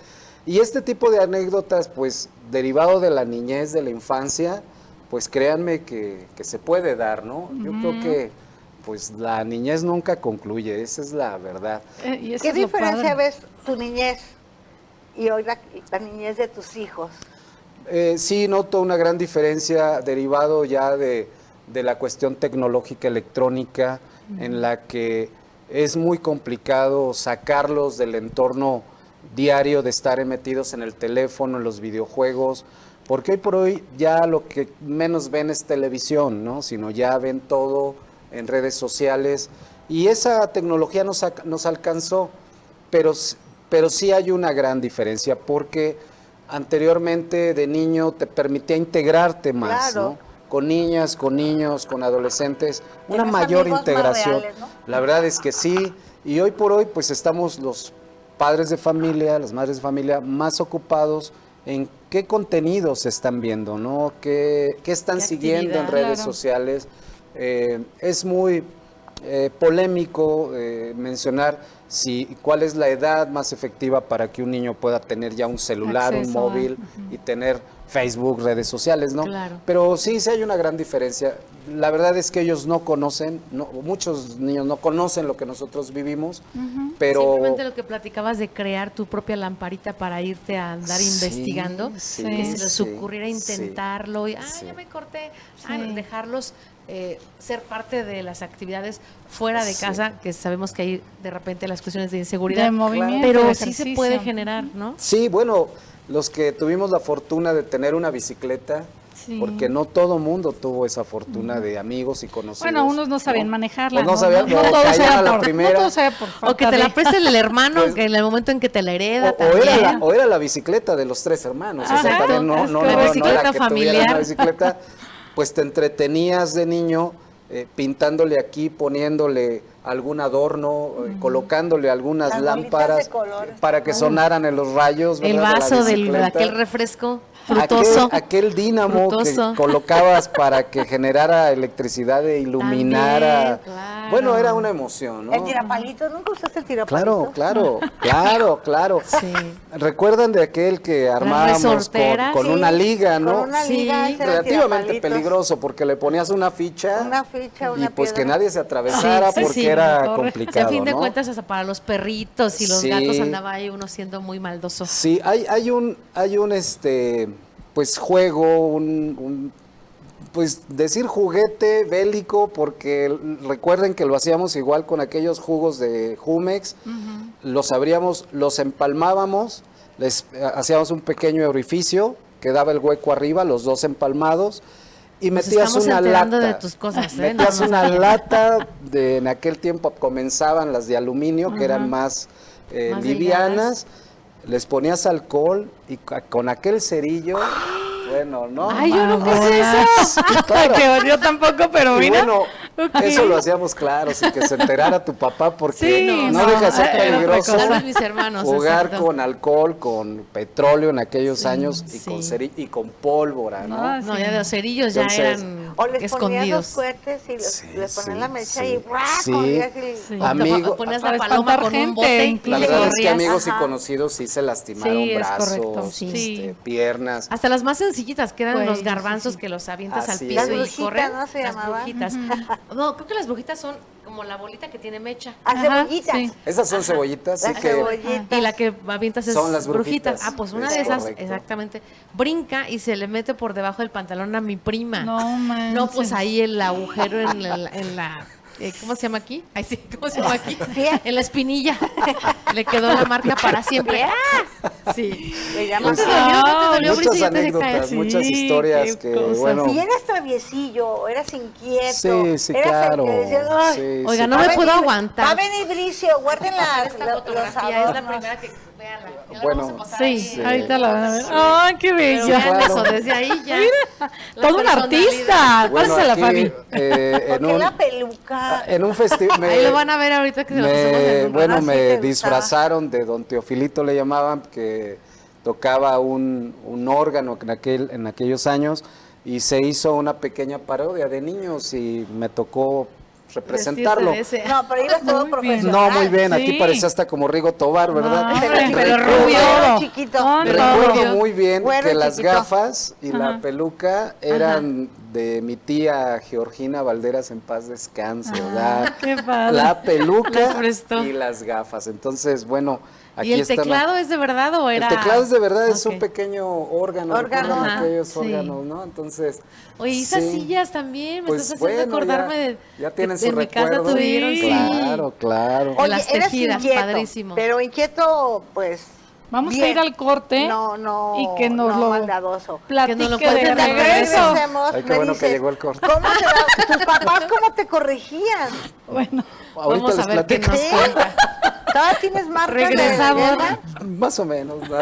Y este tipo de anécdotas, pues, derivado de la niñez, de la infancia, pues créanme que se puede dar, ¿no? Yo creo que, pues, la niñez nunca concluye, esa es la verdad. Y eso ¿Qué es lo diferencia padre. ves tu niñez y hoy la niñez de tus hijos? Sí, noto una gran diferencia derivado ya de la cuestión tecnológica electrónica, en la que es muy complicado sacarlos del entorno diario de estar metidos en el teléfono, en los videojuegos, porque hoy por hoy ya lo que menos ven es televisión, ¿no? Sino ya ven todo en redes sociales, y esa tecnología nos alcanzó, pero sí hay una gran diferencia, porque anteriormente de niño te permitía integrarte más, Claro. ¿no? Con niñas, con niños, con adolescentes, una Tienes mayor amigos más integración. reales, ¿no? La verdad es que sí, y hoy por hoy pues estamos los padres de familia, las madres de familia más ocupados en qué contenidos están viendo, ¿no? ¿Qué están ¿Qué siguiendo en actividad? redes Claro. sociales? Es muy polémico mencionar cuál es la edad más efectiva para que un niño pueda tener ya un celular, un Acceso a- móvil y tener Facebook, redes sociales, ¿no? Claro. Pero sí hay una gran diferencia. La verdad es que ellos no conocen, muchos niños no conocen lo que nosotros vivimos, pero... Simplemente lo que platicabas de crear tu propia lamparita para irte a andar Sí, investigando, sí, que se les sí, ocurriera sí, intentarlo y, sí. ya me corté, Sí. dejarlos ser parte de las actividades fuera de Sí. casa, que sabemos que hay de repente las cuestiones de inseguridad, De movimiento, pero de sí se ejercicio. puede generar, ¿no? Sí, bueno, los que tuvimos la fortuna de tener una bicicleta, Sí. porque no todo mundo tuvo esa fortuna de amigos y conocidos. Bueno, unos no sabían manejarla. Pues no sabían, o todos caían era a la por, primera. no todos era por O que falta te la de- preste el hermano, Pues- que en el momento en que te la hereda O era, también. o era la bicicleta de los 3 hermanos. Esa Exacto, también no, es no, que la no, no bicicleta era que tuviera familiar. una bicicleta, pues te entretenías de niño pintándole aquí, poniéndole algún adorno, colocándole algunas Las bolitas lámparas de colores. para que sonaran en los rayos. El ¿verdad? de la vaso de bicicleta. aquel refresco frutoso. Aquel dínamo Frutoso. que colocabas para que generara electricidad e iluminara. También, claro. Bueno, era una emoción, ¿no? El tirapalito, ¿nunca usaste el tirapalito? Claro. Sí. ¿Recuerdan de aquel que armábamos resortera? con Sí, una liga, no? Con una liga, Sí, ese era el Relativamente tirapalito. peligroso porque le ponías una ficha, Una ficha, y una pues que piedra. nadie se atravesara Sí, porque sí, era corre. complicado, Y a fin de ¿no? cuentas, hasta para los perritos y los Sí. gatos andaba ahí uno siendo muy maldoso. Sí, hay un pues juego, pues decir juguete bélico, porque recuerden que lo hacíamos igual con aquellos jugos de Jumex, los abríamos, los empalmábamos, les hacíamos un pequeño orificio, quedaba el hueco arriba, los dos empalmados, y Nos metías estamos una enterando lata. de tus cosas, ¿eh? Metías No, no. una lata, en aquel tiempo comenzaban las de aluminio, que eran más, Más livianas, les ponías alcohol y con aquel cerillo, bueno, ¿no? Ay, yo nunca hice eso. Sí, claro. Que yo tampoco, pero Y mira. bueno, Eso lo hacíamos claro, sin que se enterara tu papá, porque Sí, no no, deja de ser era otra peligroso cosa. Tal vez mis hermanos. jugar exacto. con alcohol, con petróleo en aquellos años y sí. con y con pólvora, ¿no? Ah, No, sí. ya de los cerillos ya Entonces, eran O les ponías los escondidos. cohetes y Sí, les ponían sí, la mecha sí. y ¡guau! Sí. Corrías y- Sí. Amigo, O ponías Para la paloma espantar con un gente, bote y la le verdad es que corrías. amigos y Ajá. conocidos sí se lastimaron Sí, es brazos, correcto, sí. piernas. Hasta las más sencillitas, que eran Pues, los sí, garbanzos sí. que los avientas Así al piso es. y Las brujitas, corren. ¿no se Las llamaban? brujitas. No, creo que las brujitas son como la bolita que tiene mecha. A Ajá, cebollitas. sí. Esas son cebollitas, sí Las que cebollitas. Y la que avientas es Son las brujitas. Ah, pues una Es de esas, correcto. exactamente, brinca y se le mete por debajo del pantalón a mi prima. No manches. No, pues ahí el agujero en la ¿cómo se llama aquí? Ay, sí, ¿cómo se llama aquí? En la espinilla. Le quedó la marca para siempre. Sí. Le llaman. Pues, ¿No te dolió? ¿No te dolió, muchas Brice? Ya te dejé anécdotas, caer. muchas Sí, historias qué que, cosas. bueno, Y eras traviesillo, eras inquieto. sí, sí, eras el claro. que decía, "Ay, Sí, Oiga, sí. no va me a puedo venir- aguantar. Va a venir Bricio, guarden Esta los fotografía es la adornos". primera que véanla. Ya la Bueno, vamos a pasar Sí, ahí. ahorita la van a ver. ¡Ay, qué Pero bello! vean claro. eso, desde ahí ya. La Todo un personalidad. artista. Bueno, Pásala, aquí, Fabi. en Porque un, la peluca. en un festival. Ahí lo van a ver ahorita que se lo hacemos en un Bueno, Ah, sí, me te gustaba. disfrazaron de don Teofilito, le llamaban, que tocaba un órgano en aquellos años, y se hizo una pequeña parodia de niños y me tocó representarlo. Vestirse de ese- No, pero ibas todo Muy bien. profesional. No, muy bien, aquí Sí. parecía hasta como Rigo Tobar, ¿verdad? No, Pero hombre, pero Recuerdo- rubio. Todo chiquito. No, Recuerdo todo. muy bien Güero que y las chiquito. gafas y la Ajá. peluca eran de mi tía Georgina Valderas, en paz descanse, ¿verdad? Qué padre. La peluca Las prestó. y las gafas. Entonces, bueno, aquí ¿Y el están. teclado es de verdad o era? El teclado es de verdad, es un Ok. pequeño órgano. Órgano. ¿recuerdan Ajá, aquellos sí. órganos, ¿no? Entonces. Oye, y esas sí. sillas también, me Pues estás haciendo bueno, acordarme ya- de ya tienen que su en mi casa recuerdo. tuvieron, Sí. sí. Claro, claro. En las eras tejidas, inquieto, padrísimo. Pero inquieto, pues. Vamos a bien. ir al corte. No, y que nos no lo maldadoso. Que nos lo platique de cuenten de regreso. Regresemos, Ay, qué me bueno que dices, llegó el corte. ¿Cómo tus papás cómo te corregían? Bueno, Ahorita Vamos a les ver qué platico. nos ¿Sí? cuenta. ¿Todavía tienes marcas de Regresamos. guerra? Más o menos, ¿no?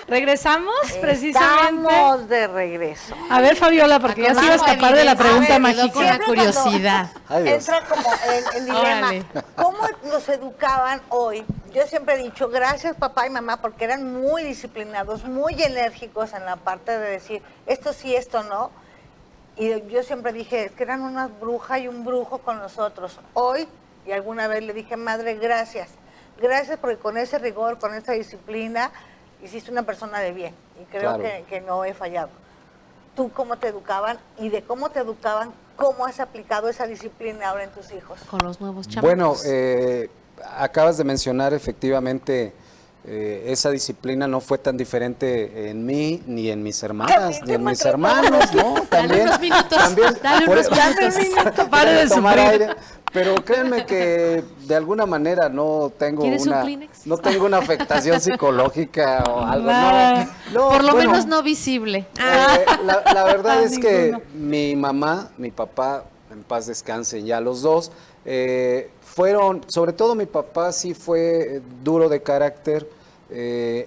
Regresamos precisamente. Estamos de regreso. A ver, Fabiola, porque ya se iba a escapar de la pregunta A ver, quedó mágica. con la Siempre cuando curiosidad. Ay, Dios. Entra como en dilema. Órale. ¿Cómo nos educaban hoy? Yo siempre he dicho, gracias papá y mamá, porque eran muy disciplinados, muy enérgicos en la parte de decir, esto sí, esto no. Y yo siempre dije, es que eran una bruja y un brujo con nosotros. Hoy, y alguna vez le dije, madre, gracias. Gracias porque con ese rigor, con esa disciplina, hiciste una persona de bien. Y creo Claro. que no he fallado. ¿Tú cómo te educaban? Y de cómo te educaban, ¿cómo has aplicado esa disciplina ahora en tus hijos? Con los nuevos chamacos. Bueno, acabas de mencionar efectivamente esa disciplina no fue tan diferente en mí ni en mis hermanas ni en mis hermanos, ¿no? También, unos minutos, también dale por unos eso- minutos. Pare de tomar sufrir. aire. Pero créanme que de alguna manera no tengo ¿Quieres un una Kleenex? no tengo una afectación psicológica o algo. Nada. No, Por lo bueno, menos no visible. la verdad es que Ninguno. mi mamá, mi papá, en paz descansen ya los dos, fueron, sobre todo mi papá sí fue duro de carácter,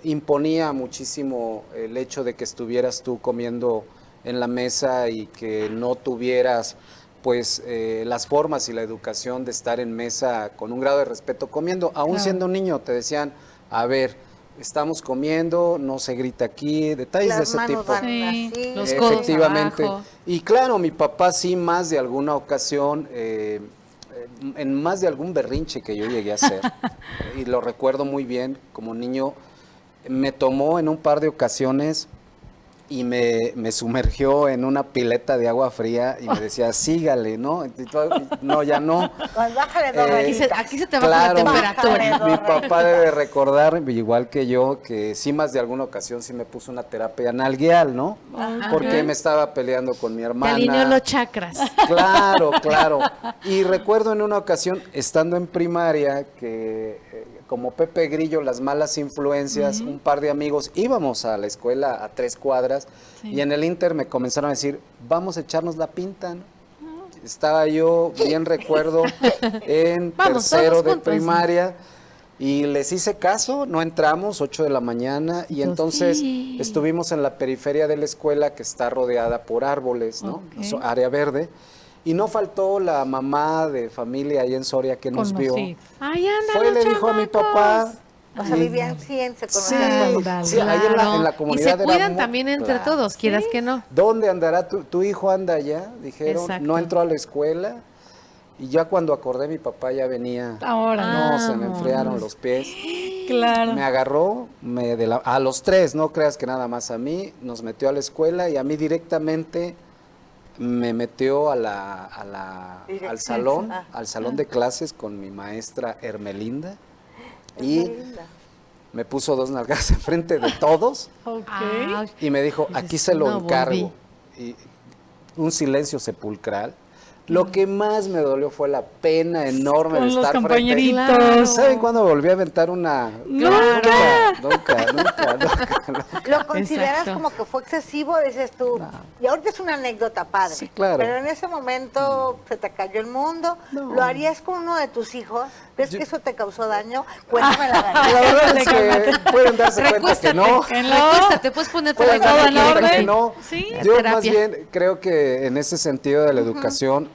imponía muchísimo el hecho de que estuvieras tú comiendo en la mesa y que no tuvieras pues las formas y la educación de estar en mesa con un grado de respeto comiendo, aún Claro. siendo niño, te decían, a ver, estamos comiendo, no se grita aquí, detalles de Las ese manos tipo. van Sí, así. los codos Efectivamente. abajo. Y claro, mi papá sí más de alguna ocasión, en más de algún berrinche que yo llegué a hacer, y lo recuerdo muy bien como niño, me tomó en un par de ocasiones y me sumergió en una pileta de agua fría y me decía, sígale, ¿no? Y todo, no, ya no. Pues bájale dos Eh, rayitas. Aquí se te baja Claro, la mi- temperatura. Mi papá debe recordar, igual que yo, que sí más de alguna ocasión sí me puso una terapia analguial, ¿no? Porque me estaba peleando con mi Te hermana. alineó los chakras. Claro, claro. Y recuerdo en una ocasión, estando en primaria, que como Pepe Grillo, las malas influencias, un par de amigos, íbamos a la escuela a 3 cuadras y en el Inter me comenzaron a decir, vamos a echarnos la pinta, ¿no? Estaba yo, bien recuerdo, en Vamos, tercero todos de juntos. primaria Y les hice caso, no entramos, 8 de la mañana, y entonces estuvimos en la periferia de la escuela que está rodeada por árboles, ¿no? Área verde. Y no faltó la mamá de familia ahí en Soria que nos vio. Conocí. Ay, anda, Fue y le dijo a mi papá. O sea, vivían 100, se Sí, conocían. sí, ahí en la Y comunidad se era cuidan muy- también entre claro. todos, quieras que no. ¿Dónde andará tu hijo? Anda allá, dijeron. Exacto. No entró a la escuela. Y ya cuando acordé, mi papá ya venía. Ahora. No, se me enfriaron los pies. Claro. Me agarró, a los 3, no creas que nada más a mí, nos metió a la escuela y a mí directamente me metió al salón de clases con mi maestra Hermelinda y me puso 2 nalgas enfrente de todos Ok. Ay, y me dijo, Dices, aquí se lo no encargo. Y un silencio sepulcral. Lo que más me dolió fue la pena enorme Con de los estar compañeritos. Claro. ¿Saben cuándo volví a aventar una? ¡Nunca! Nunca. Lo consideras Exacto. como que fue excesivo, dices tú. Y ahorita es una anécdota padre. Sí, claro. Pero en ese momento se te cayó el mundo. No. ¿Lo harías con uno de tus hijos? ¿Ves Yo- que eso te causó daño? Cuéntame la La verdad. verdad es que pueden darse cuenta que no. Recuéstate, puedes ponerte Pueden la darse en cuenta orden. que no. Sí. Yo Terapia. más bien creo que en ese sentido de la educación,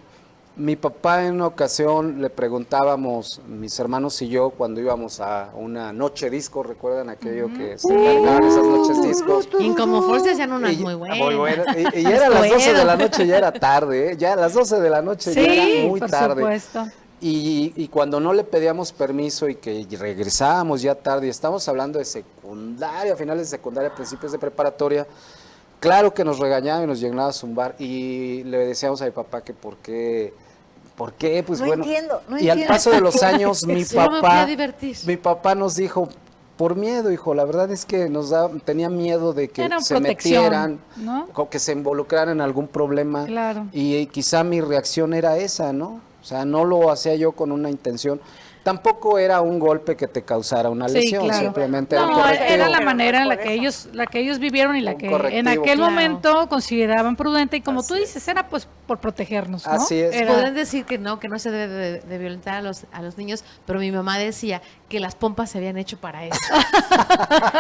mi papá en una ocasión le preguntábamos, mis hermanos y yo, cuando íbamos a una noche disco, ¿recuerdan aquello que se encargaban esas noches discos? Y en como Force hacían unas muy Muy buenas. buenas. Y era a las 12 de la noche, ya era tarde, ¿eh? Ya a las 12 de la noche ya Sí, era muy por tarde. supuesto. Y cuando no le pedíamos permiso y que regresábamos ya tarde, y estamos hablando de secundaria, finales de secundaria, principios de preparatoria, claro que nos regañaba y nos llegaba a zumbar y le decíamos a mi papá que por qué, pues No bueno. entiendo, no y al entiendo. paso de los años mi Solo me fui a papá, divertir. mi papá nos dijo, por miedo, hijo, la verdad es que tenía miedo de que Era se protección, metieran, ¿no? o que se involucraran en algún problema. Claro. Y quizá mi reacción era esa, ¿no? O sea, no lo hacía yo con una intención. Tampoco era un golpe que te causara una Sí, lesión, claro. simplemente era un No, correctivo. era la Pero manera no en la por que eso. ellos vivieron y la Un que correctivo, en aquel claro. momento consideraban prudente y como tú Así dices, era pues por protegernos, ¿no? Así es. Era- Podrían decir que no se debe de violentar a los niños, pero mi mamá decía que las pompas se habían hecho para eso.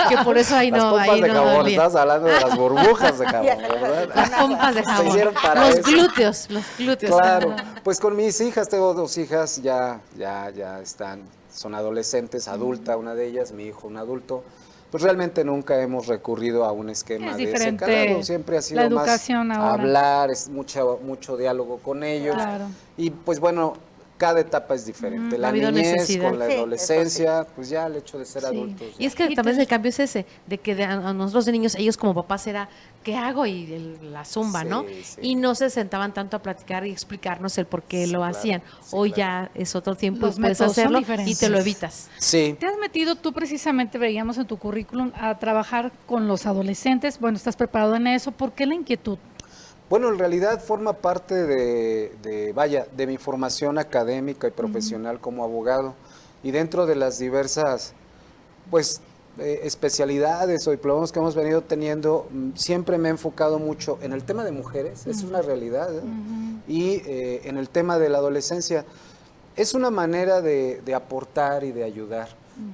Que por eso ahí Las no, pompas ahí de no jabón, dolía. estás hablando de las burbujas de jabón, Ya, ¿verdad? Las pompas de Se jabón. hicieron para Los eso. glúteos, los glúteos. Claro, pues con mis hijas, tengo 2 hijas, ya son adolescentes, adulta una de ellas, mi hijo un adulto. Pues realmente nunca hemos recurrido a un esquema Es de ese diferente calado, siempre ha sido la más educación ahora. hablar, es mucho diálogo con ellos. Claro. Y pues bueno, cada etapa es diferente. Ha La habido niñez necesidad. con la Sí, adolescencia, pues ya el hecho de ser Sí. adultos. Y es que Y también te- el cambio es ese, de que a nosotros de niños, ellos como papás era, ¿qué hago? Y la zumba, Sí, ¿no? sí. Y no se sentaban tanto a platicar y explicarnos el por qué Sí, lo claro, hacían. sí, Hoy claro. ya es otro tiempo, Los puedes métodos son hacerlo y diferentes. te lo evitas. Sí, Te has metido tú precisamente, veíamos en tu currículum, a trabajar con los adolescentes. Bueno, estás preparado en eso. ¿Por qué la inquietud? bueno, en realidad forma parte de mi formación académica y profesional como abogado. Y dentro de las diversas, pues, especialidades o diplomas que hemos venido teniendo, siempre me he enfocado mucho en el tema de mujeres, es una realidad, ¿eh? Y en el tema de la adolescencia. Es una manera de aportar y de ayudar.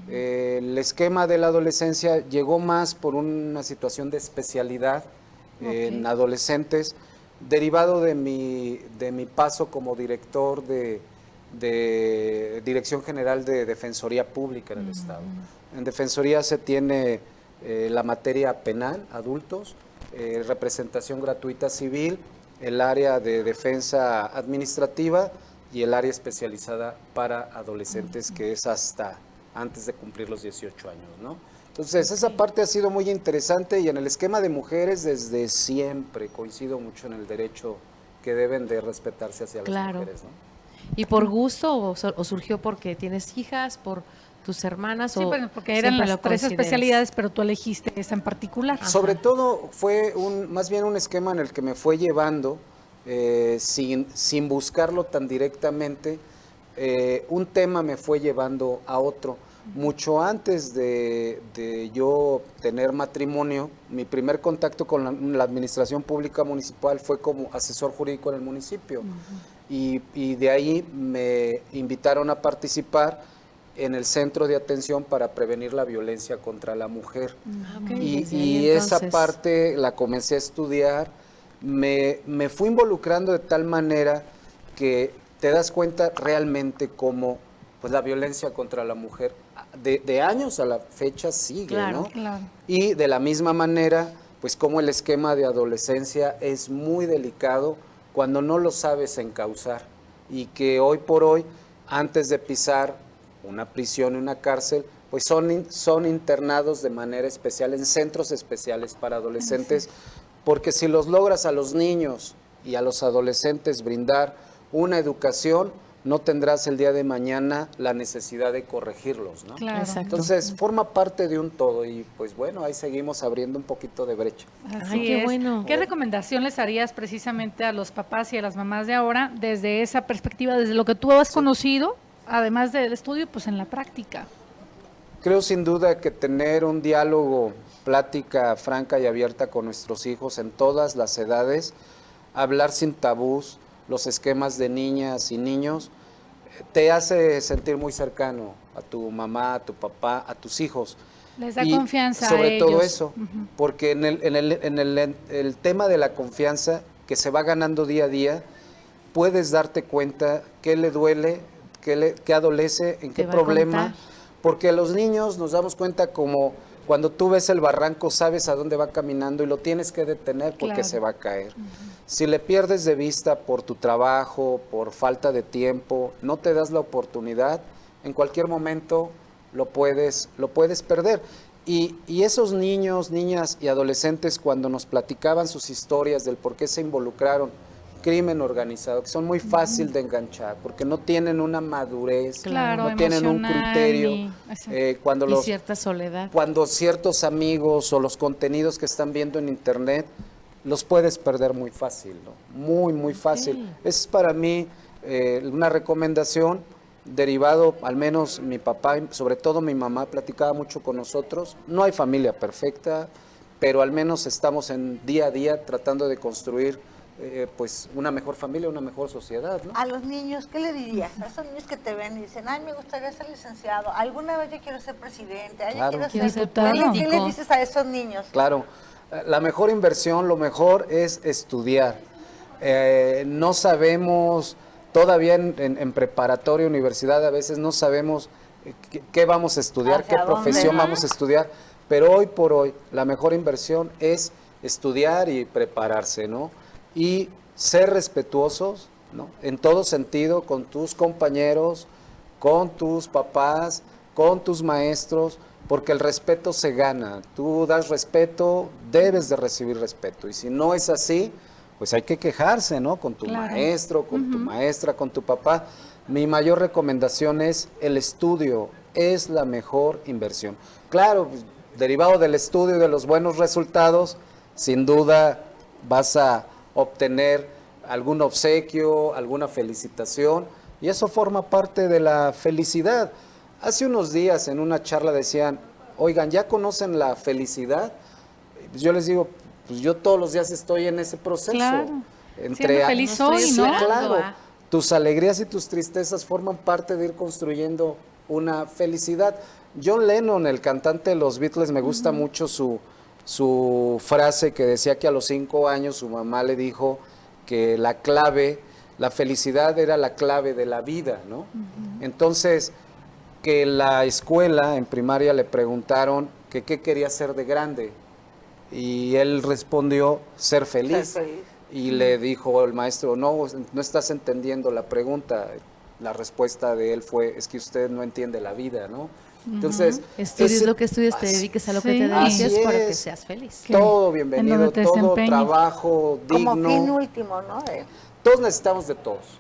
El esquema de la adolescencia llegó más por una situación de especialidad en adolescentes, derivado de mi paso como director de Dirección General de Defensoría Pública en el Estado. En Defensoría se tiene la materia penal, adultos, representación gratuita civil, el área de defensa administrativa y el área especializada para adolescentes, que es hasta antes de cumplir los 18 años, ¿no? Entonces, esa parte ha sido muy interesante y en el esquema de mujeres desde siempre coincido mucho en el derecho que deben de respetarse hacia las Claro. mujeres, ¿no? ¿Y por gusto o surgió porque tienes hijas, por tus hermanas? Sí, o bueno, porque eran siempre las lo 3 consideras? especialidades, pero tú elegiste esa en particular. Sobre todo fue más bien un esquema en el que me fue llevando, sin buscarlo tan directamente, un tema me fue llevando a otro. Mucho antes de yo tener matrimonio, mi primer contacto con la administración pública municipal fue como asesor jurídico en el municipio. Y de ahí me invitaron a participar en el centro de atención para prevenir la violencia contra la mujer. Ok, Y, desde ahí, y esa entonces. parte la comencé a estudiar, me fui involucrando de tal manera que te das cuenta realmente cómo pues, la violencia contra la mujer de años a la fecha sigue, Claro, ¿no? claro. Y de la misma manera, pues como el esquema de adolescencia es muy delicado cuando no lo sabes encauzar y que hoy por hoy, antes de pisar una prisión y una cárcel, pues son internados de manera especial en centros especiales para adolescentes, porque si los logras a los niños y a los adolescentes brindar una educación, no tendrás el día de mañana la necesidad de corregirlos, ¿no? Claro. Exacto. Entonces, forma parte de un todo y pues bueno, ahí seguimos abriendo un poquito de brecha. Así Ay, qué es. bueno. ¿Qué recomendación les harías precisamente a los papás y a las mamás de ahora desde esa perspectiva, desde lo que tú has conocido, además del estudio, pues en la práctica? Creo sin duda que tener un diálogo, plática franca y abierta con nuestros hijos en todas las edades, hablar sin tabús, los esquemas de niñas y niños, te hace sentir muy cercano a tu mamá, a tu papá, a tus hijos. Les da Y confianza a sobre todo ellos. eso, porque el tema de la confianza que se va ganando día a día, puedes darte cuenta qué le duele, qué adolece, en Te qué va a problema, contar. porque a los niños nos damos cuenta como cuando tú ves el barranco, sabes a dónde va caminando y lo tienes que detener porque Claro. se va a caer. Si le pierdes de vista por tu trabajo, por falta de tiempo, no te das la oportunidad, en cualquier momento lo puedes perder. Y esos niños, niñas y adolescentes cuando nos platicaban sus historias del por qué se involucraron, crimen organizado, que son muy fácil de enganchar, porque no tienen una madurez, Claro, no tienen un emocional, criterio. exacto. Cuando Y los cierta soledad. cuando ciertos amigos o los contenidos que están viendo en internet los puedes perder muy fácil, ¿no? Muy, muy fácil. Esa es para mí una recomendación derivado, al menos mi papá, y sobre todo mi mamá, platicaba mucho con nosotros. No hay familia perfecta, pero al menos estamos en día a día tratando de construir pues una mejor familia, una mejor sociedad, ¿no? A los niños, ¿qué le dirías? A esos niños que te ven y dicen, ay, me gustaría ser licenciado, alguna vez yo quiero ser presidente, ay, yo Claro. quiero Quiero ser ser diputado. ¿Qué político. les dices a esos niños? Claro, la mejor inversión, lo mejor es estudiar. No sabemos, todavía en preparatoria, universidad, a veces no sabemos qué vamos a estudiar, qué ¿Hacia dónde, profesión no? vamos a estudiar, pero hoy por hoy la mejor inversión es estudiar y prepararse, ¿no? Y ser respetuosos, ¿no? En todo sentido, con tus compañeros, con tus papás, con tus maestros, porque el respeto se gana. Tú das respeto, debes de recibir respeto. Y si no es así, pues hay que quejarse, ¿no? Con tu Claro. maestro, con tu maestra, con tu papá. Mi mayor recomendación es el estudio, es la mejor inversión. Claro, pues, derivado del estudio y de los buenos resultados, sin duda vas a obtener algún obsequio, alguna felicitación, y eso forma parte de la felicidad. Hace unos días en una charla decían, oigan, ¿ya conocen la felicidad? Pues yo les digo, pues yo todos los días estoy en ese proceso. Claro. Siendo feliz no hoy, estoy ¿no? esperando Claro, a- tus alegrías y tus tristezas forman parte de ir construyendo una felicidad. John Lennon, el cantante de los Beatles, me gusta mucho su frase que decía que a los 5 años su mamá le dijo que la felicidad era la clave de la vida, ¿no? Entonces, que la escuela en primaria le preguntaron que qué quería ser de grande y él respondió ser feliz. Ser feliz. Y le dijo el maestro, no estás entendiendo la pregunta. La respuesta de él fue, es que usted no entiende la vida, ¿no? Entonces, Estudies ese- lo que estudies, te así- dediques a lo que Sí. te Así dediques para que es. seas feliz. todo En bienvenido, donde te todo desempeñes. trabajo Como fin digno. último, ¿no? Todos necesitamos de todos.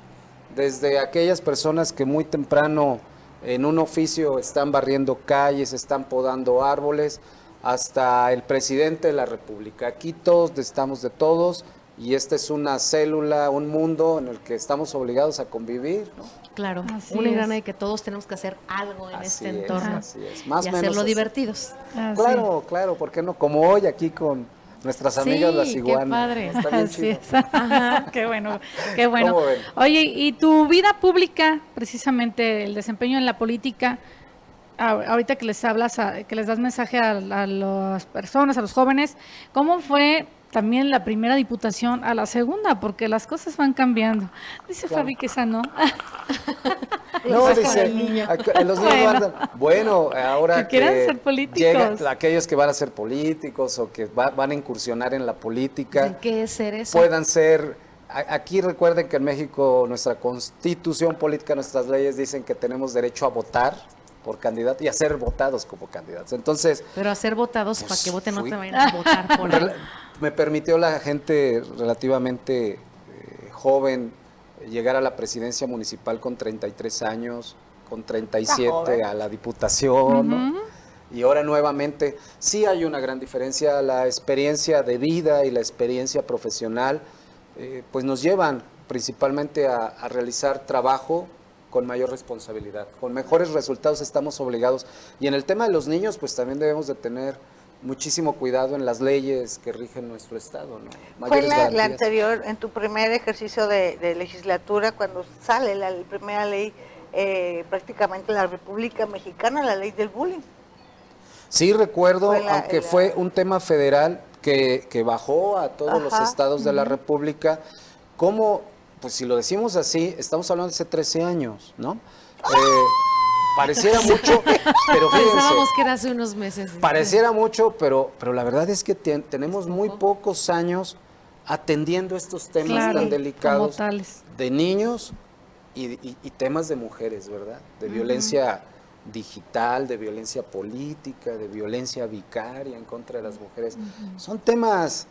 Desde aquellas personas que muy temprano en un oficio están barriendo calles, están podando árboles, hasta el presidente de la República. Aquí todos necesitamos de todos y esta es una célula, un mundo en el que estamos obligados a convivir, ¿no? Claro, Así una gran es. de que todos tenemos que hacer algo en Así este es, entorno así es. Más y o menos hacerlo así. divertidos. Así. Claro, claro, ¿por qué no? Como hoy aquí con nuestras amigas las qué iguanas. padre. Está bien Así chido. es. Qué bueno, qué bueno. ¿Cómo ven? Oye, ¿y tu vida pública, precisamente el desempeño en la política, ahorita que les hablas, que les das mensaje a las personas, a los jóvenes, ¿cómo fue también la primera diputación a la segunda? Porque las cosas van cambiando. Dice Fabi que esa no. No, dice, los niños Bueno. andan. Bueno, ahora Que quieran ser políticos. llegan aquellos que van a ser políticos o que van a incursionar en la política, Dicen, ¿qué es ser eso? puedan ser. Aquí recuerden que en México nuestra constitución política, nuestras leyes dicen que tenemos derecho a votar por candidato y a ser votados como candidatos. Entonces, Pero a ser votados para que voten no fui- te vayan a votar por ahí. me permitió la gente relativamente joven llegar a la presidencia municipal con 33 años, con 37 joven. a la diputación, ¿no? Y ahora nuevamente, sí hay una gran diferencia, la experiencia de vida y la experiencia profesional, pues nos llevan principalmente a realizar trabajo con mayor responsabilidad, con mejores resultados estamos obligados. Y en el tema de los niños, pues también debemos de tener muchísimo cuidado en las leyes que rigen nuestro Estado, ¿no? Fue Mayores la garantías. anterior, en tu primer ejercicio de legislatura, cuando sale la primera ley prácticamente en la República Mexicana, la ley del bullying. Sí, recuerdo, Fue aunque fue un tema federal que bajó a todos los Ajá, estados de la República, como, pues si lo decimos así, estamos hablando de hace 13 años, ¿no? Pareciera mucho, pero fíjense, Pensábamos que era hace unos meses. pareciera mucho, pero la verdad es que tenemos muy pocos años atendiendo estos temas Claro, tan como delicados tales. de niños y temas de mujeres, ¿verdad? De violencia digital, de violencia política, de violencia vicaria en contra de las mujeres. Son temas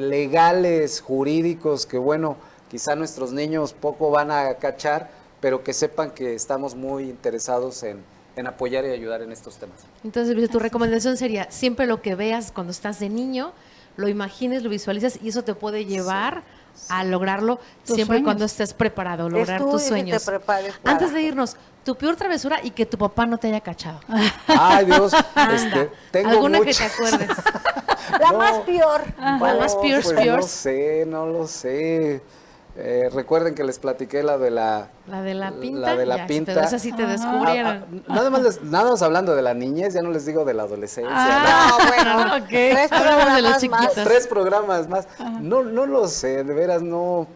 legales, jurídicos, que bueno, quizá nuestros niños poco van a cachar, pero que sepan que estamos muy interesados en apoyar y ayudar en estos temas. Entonces, Luis, tu recomendación sería, siempre lo que veas cuando estás de niño, lo imagines, lo visualizas y eso te puede llevar a lograrlo Tus siempre y sueños. cuando estés preparado, lograr tus Estudies y sueños. te prepares para- Antes de irnos, tu peor travesura y que tu papá no te haya cachado. Ay, Dios, Anda, tengo alguna que te muchas. acuerdes. La No. más peor. La más peor, pues peor. no lo sé. Recuerden que les platiqué la de la... La de la pinta. La de la ya, pinta. Esa sí te Ajá. descubrieron. Nada más hablando de la niñez, ya no les digo de la adolescencia. Ah, bueno, ok. tres Hablamos de los programas más. chiquitos. 3 programas más. No lo sé, de veras no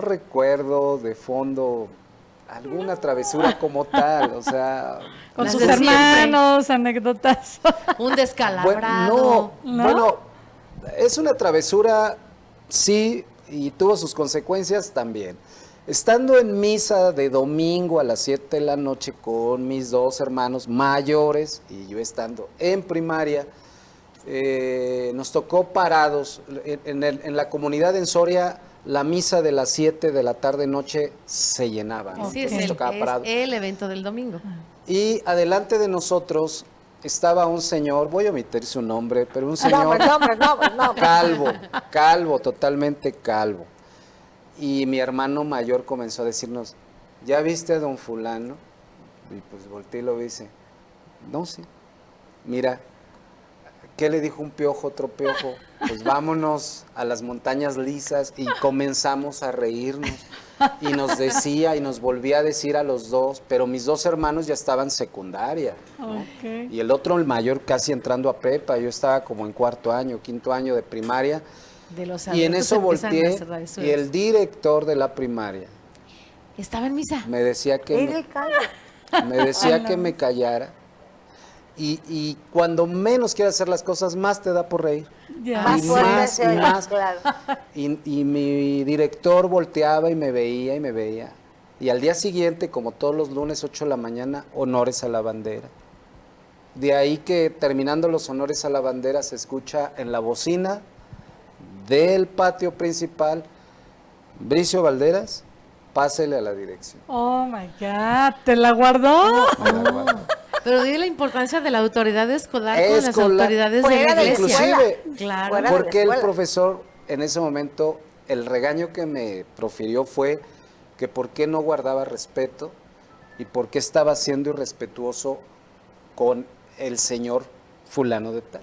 recuerdo de fondo alguna travesura como tal, o sea... Con Las sus de siempre. hermanos, anécdotas. Un descalabrado. Bueno, es una travesura, sí, y tuvo sus consecuencias también. Estando en misa de domingo a las 7 de la noche con mis 2 hermanos mayores y yo estando en primaria, nos tocó parados en la comunidad en Soria. La misa de las 7 de la tarde noche se llenaba, ¿no? Sí, es Nos el, tocaba es parados. el evento del domingo. Y adelante de nosotros estaba un señor, voy a omitir su nombre, pero un señor No. calvo, totalmente calvo. Y mi hermano mayor comenzó a decirnos, ¿ya viste a don fulano? Y pues volteé y lo vi y dice, no, sí. Mira, ¿qué le dijo un piojo, otro piojo? Pues vámonos a las montañas lisas y comenzamos a reírnos. Y nos decía y nos volvía a decir a los dos, pero mis 2 hermanos ya estaban secundaria, ¿no? Ok. Y el otro, el mayor, casi entrando a prepa, yo estaba como en 4º año, 5º año de primaria. De los Y en adultos eso empiezan a volteé hacer travesuras. y el director de la primaria Estaba en misa. me decía que Era el calvo. que me callara. Y cuando menos quieres hacer las cosas, más te da por reír. Ya. Más Y fuerte más, se y oye, más. claro. Y mi director volteaba y me veía y me veía. Y al día siguiente, como todos los lunes, 8 de la mañana, honores a la bandera. De ahí que terminando los honores a la bandera se escucha en la bocina del patio principal, Bricio Valderas, pásele a la dirección. Oh my God, ¿te la guardó? Pero di la importancia de la autoridad escolar con las Escolar. autoridades de Fuera la de la iglesia. Inclusive, Claro. Fuera de la porque el escuela. profesor en ese momento, el regaño que me profirió fue que por qué no guardaba respeto y por qué estaba siendo irrespetuoso con el señor fulano de tal.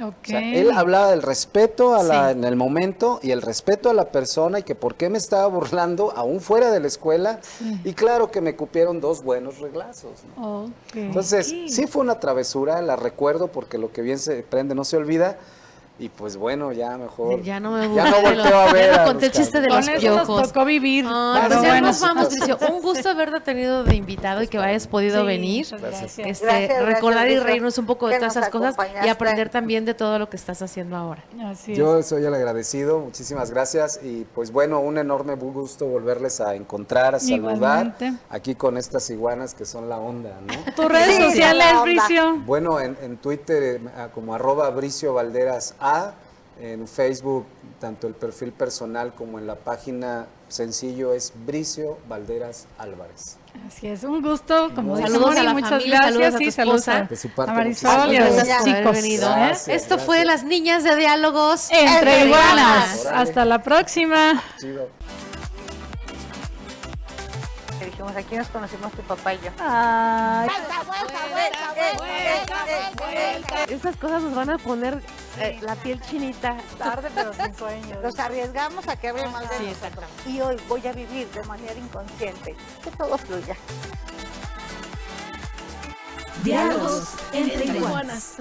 Ok. O sea, él hablaba del respeto a Sí. en el momento y el respeto a la persona y que por qué me estaba burlando aún fuera de la escuela. Y claro que me cupieron 2 buenos reglazos, ¿no? Ok. Entonces, sí fue una travesura, la recuerdo porque lo que bien se prende no se olvida. Y pues bueno, ya mejor. Ya no me ya no burlé de volteo a ver. Ya a no conté el los chiste de Con los eso piojos. nos tocó vivir. Ay, pero pues ya bueno. nos vamos, Bricio. Un gusto haberte tenido de invitado y que hayas podido Sí, venir. muchas Gracias. gracias. Gracias, Recordar y Bricio, reírnos un poco de que todas nos esas cosas y acompañaste. aprender también de todo lo que estás haciendo ahora. Así es. Yo soy el agradecido, muchísimas gracias y pues bueno, un enorme gusto volverles a encontrar, a saludar Igualmente. aquí con estas iguanas que son la onda, ¿no? Tus redes Sí, sociales, la onda. Bricio. Bueno, en Twitter como @Bricio Valderas A, en Facebook tanto el perfil personal como en la página sencillo es Bricio Valderas Álvarez. Así es, un gusto, como dice Saludos Moni, a la muchas familia, gracias saludos a tu y saludos esposa. De su parte, a Marisol muchísimas y a los gracias por haber chicos. venido. Gracias. Esto fue Las Niñas de Diálogos Entre iguanas. Órale. Hasta la próxima. Chido. Que dijimos, aquí nos conocimos tu papá y yo. Ay. Estas cosas nos van a poner la piel chinita. Tarde, pero sin sueño. Nos arriesgamos a que hable mal de Sí, nosotros. exactamente. Y hoy voy a vivir de manera inconsciente. Que todo fluya. Diálogos entre iguanas.